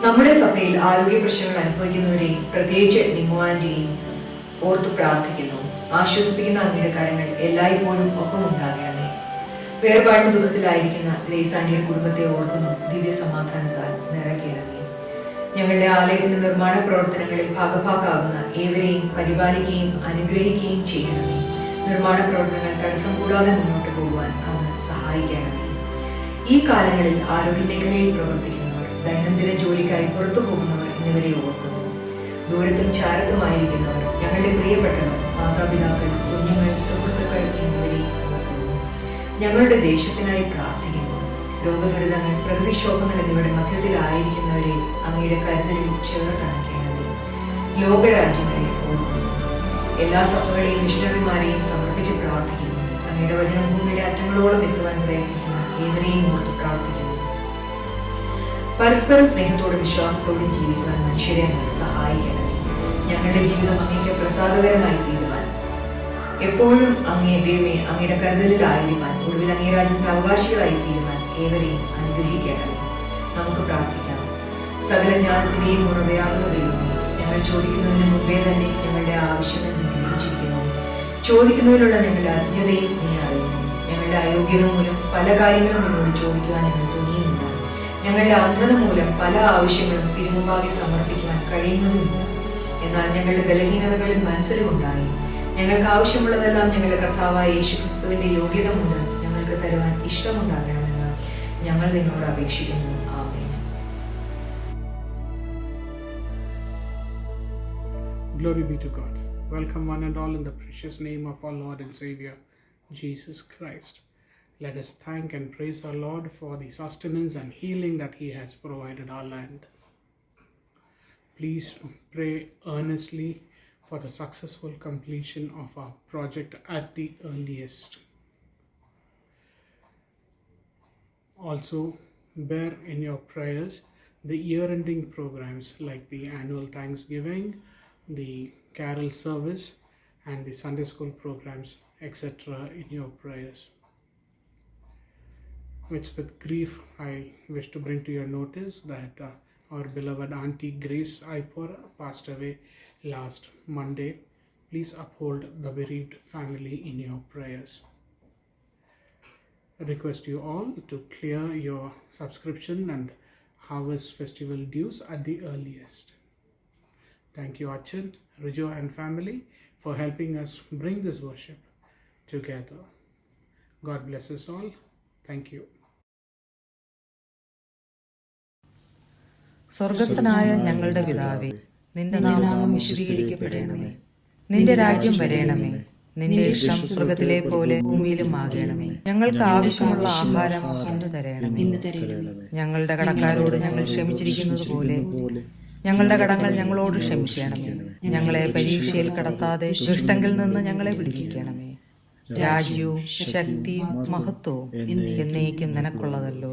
നമ്മുടെ സഭയിൽ ആരോഗ്യ പ്രശ്നങ്ങൾ അനുഭവിക്കുന്നവരെയും പ്രത്യേകിച്ച് നിമ്മുവാന്റെയും ഓർത്തു പ്രാർത്ഥിക്കുന്നു. ആശ്വസിപ്പിക്കുന്ന അങ്ങയുടെ കാര്യങ്ങൾ എല്ലായ്പ്പോഴും ഒപ്പം ഉണ്ടാകണമേ. വേർപാട്ട് ദുഃഖത്തിലായിരിക്കുന്ന ഗ്രേസാന്റിയുടെ കുടുംബത്തെ ഓർക്കുന്നു. ദിവ്യ സമാധാനത്താൽ നിറയ്ക്കണമേ. ഞങ്ങളുടെ ആലയത്തിന്റെ നിർമ്മാണ പ്രവർത്തനങ്ങളിൽ ഭാഗഭാക്കാകുന്ന ഏവരെയും പരിപാലിക്കുകയും അനുഗ്രഹിക്കുകയും ചെയ്യണമേ. നിർമ്മാണ പ്രവർത്തനങ്ങൾ തടസ്സം കൂടാതെ മുന്നോട്ട് പോകുവാൻ അങ്ങ് സഹായിക്കണമേ. ഈ കാലങ്ങളിൽ ആരോഗ്യ മേഖലയിൽ പ്രവർത്തിക്കുന്നവർ, ദൈനംദിന ജോലിക്കായി പുറത്തു പോകുന്നവർ എന്നിവരെ ഓർക്കുന്നു. ദൂരത്തും ചാരത്തുമായിരിക്കുന്നവർ, ഞങ്ങളുടെ പ്രിയപ്പെട്ടവർ, മാതാപിതാക്കൾ, കുഞ്ഞുങ്ങൾ, സുഹൃത്തുക്കൾ എന്നിവരെ ഓർക്കുന്നു. ഞങ്ങളുടെ ദേശത്തിനായി പ്രാർത്ഥിക്കുന്നു. രോഗദുരിതങ്ങൾ, പ്രകൃതിക്ഷോഭങ്ങൾ എന്നിവയുടെ മധ്യത്തിലായിരിക്കുന്നവരെ അങ്ങയുടെ കരുതലിൽ ചേർത്തണയ്ക്കണമേ. ലോകരാജ്യങ്ങളെ ഓർക്കുന്നു. എല്ലാ സഭകളെയും മിഷണറിമാരെയും സമർപ്പിച്ച് പ്രാർത്ഥിക്കുന്നു. അങ്ങയുടെ വചനം ഭൂമിയുടെ അറ്റങ്ങളോളം എത്തുവാൻ പ്രയത്നിക്കുന്ന ഏവരെയും ഓർത്ത് പ്രാർത്ഥിക്കുന്നു. പരസ്പരം സ്നേഹത്തോടും വിശ്വാസത്തോടും ജീവിക്കുവാൻ മനുഷ്യരെ അങ്ങ് സഹായിക്കണം. ഞങ്ങളുടെ ജീവിതം അങ്ങേക്ക് പ്രസാദകരമായി തീരുവാൻ, എപ്പോഴും അങ്ങേ ദൈവമേ അങ്ങയുടെ കരുതലിലായിരിക്കാൻ, ഒടുവിൽ അങ്ങേ രാജ്യത്തിന് അവകാശികളായി തീരുവാൻ ഏവരെയും അനുഗ്രഹിക്കണം. നമുക്ക് പ്രാർത്ഥിക്കാം. സകല ജ്ഞാനത്തിന്റെയും ഉറവയാകുന്ന ദൈവമേ, ഞങ്ങൾ ചോദിക്കുന്നതിന് മുമ്പേ തന്നെ ഞങ്ങളുടെ ആവശ്യങ്ങൾ നീ ഗ്രഹിച്ചിരിക്കുന്നു. ചോദിക്കുന്നതിലുള്ള ഞങ്ങളുടെ അജ്ഞതയും നീ അറിയുന്നു. ഞങ്ങളുടെ അയോഗ്യത മൂലം പല കാര്യങ്ങളും നിന്നോട് ചോദിക്കുവാൻ ഞങ്ങൾ തുനിയുന്നില്ല. ഞങ്ങളുടെ അന്ധത മൂലം പല ആവശ്യങ്ങളും തിരുമുമ്പാകെ സമർപ്പിക്കുവാൻ കഴിയുന്നതുമില്ല. എന്നാൽ ഞങ്ങളുടെ ബലഹീനതകളിൽ മനസ്സിലുണ്ടായി ഞങ്ങൾക്ക് ആവശ്യമുള്ളതെല്ലാം ഞങ്ങളുടെ കർത്താവായ യേശുക്രിസ്തുവിന്റെ യോഗ്യത മൂലം ഞങ്ങൾക്ക് തരുവാൻ ഇഷ്ടമുണ്ടാകണമെന്ന് ഞങ്ങൾ നിന്നോട് അപേക്ഷിക്കുന്നു. ആമേൻ. Glory be to God. Welcome one and all in the precious name of our Lord and Savior, Jesus Christ. Let us thank and praise our Lord for the sustenance and healing that He has provided our land. Please pray earnestly for the successful completion of our project at the earliest. Also, bear in your prayers the year-ending programs like the annual Thanksgiving, the carol service, and the Sunday school programs, etc. in your prayers. It's with grief I wish to bring to your notice that our beloved Auntie Grace Aipora passed away last Monday. Please uphold the bereaved family in your prayers. I request you all to clear your subscription and harvest festival dues at the earliest. Thank you, Achan, Rijo and family for helping us bring this worship together. God bless us all. Thank you. സ്വർഗസ്ഥനായ ഞങ്ങളുടെ പിതാവേ, നിന്റെ നാമം വിശുദ്ധീകരിക്കപ്പെടണമേ. നിന്റെ രാജ്യം വരേണമേ. നിന്റെ ഇഷ്ടം സ്വർഗത്തിലെ പോലെ ഭൂമിയിലും ആകണമേ. ഞങ്ങൾക്ക് ആവശ്യമുള്ള ആഹാരം ഇന്ന് തരണമേ. ഞങ്ങളുടെ കടക്കാരോട് ഞങ്ങൾ ക്ഷമിച്ചിരിക്കുന്നത് പോലെ ഞങ്ങളുടെ കടങ്ങൾ ഞങ്ങളോട് ക്ഷമിക്കണമേ. ഞങ്ങളെ പരീക്ഷയിൽ കടത്താതെ ദുഷ്ടങ്കിൽ നിന്ന് ഞങ്ങളെ വിടുവിക്കണമേ. രാജ്യവും ശക്തിയും മഹത്വവും എന്നേക്കും നിനക്കുള്ളതല്ലോ.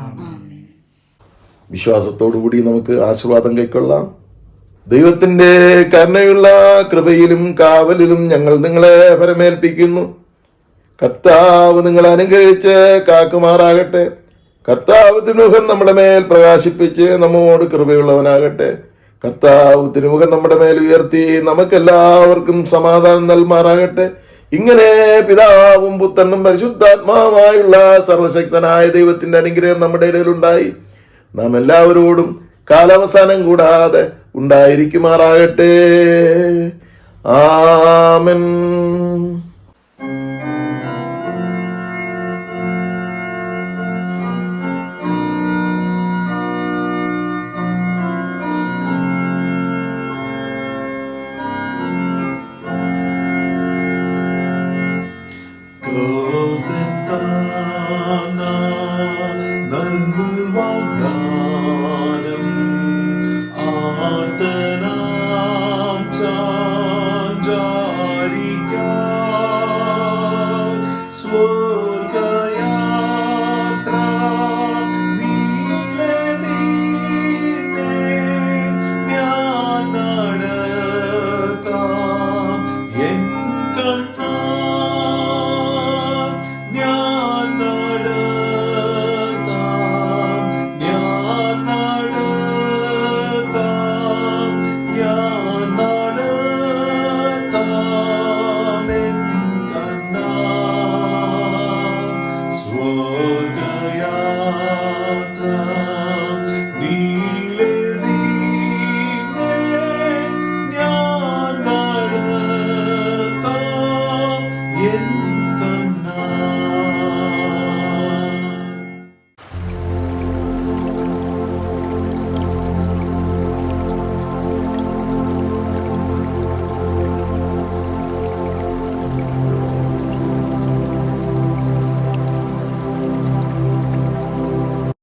ആമേൻ. വിശ്വാസത്തോടുകൂടി നമുക്ക് ആശീർവാദം കൈക്കൊള്ളാം. ദൈവത്തിന്റെ കരുണയുള്ള കൃപയിലും കാവലിലും ഞങ്ങൾ നിങ്ങളെ പരമേൽപ്പിക്കുന്നു. കർത്താവ് നിങ്ങളെ അനുഗ്രഹിച്ച് കാക്കുമാറാകട്ടെ. കർത്താവ് തിരുമുഖം നമ്മുടെ മേൽ പ്രകാശിപ്പിച്ച് നമ്മോട് കൃപയുള്ളവനാകട്ടെ. കർത്താവ് തിരുമുഖം നമ്മുടെ മേൽ ഉയർത്തി നമുക്കെല്ലാവർക്കും സമാധാനം നൽകുമാറാകട്ടെ. ഇങ്ങനെ പിതാവും പുത്രനും പരിശുദ്ധാത്മാവുമായുള്ള സർവശക്തനായ ദൈവത്തിന്റെ അനുഗ്രഹം നമ്മുടെ ഇടയിലുണ്ടായി നാം എല്ലാവരോടും കാലാവസാനം കൂടാതെ ഉണ്ടായിരിക്കുമാറാകട്ടെ. ആമേൻ.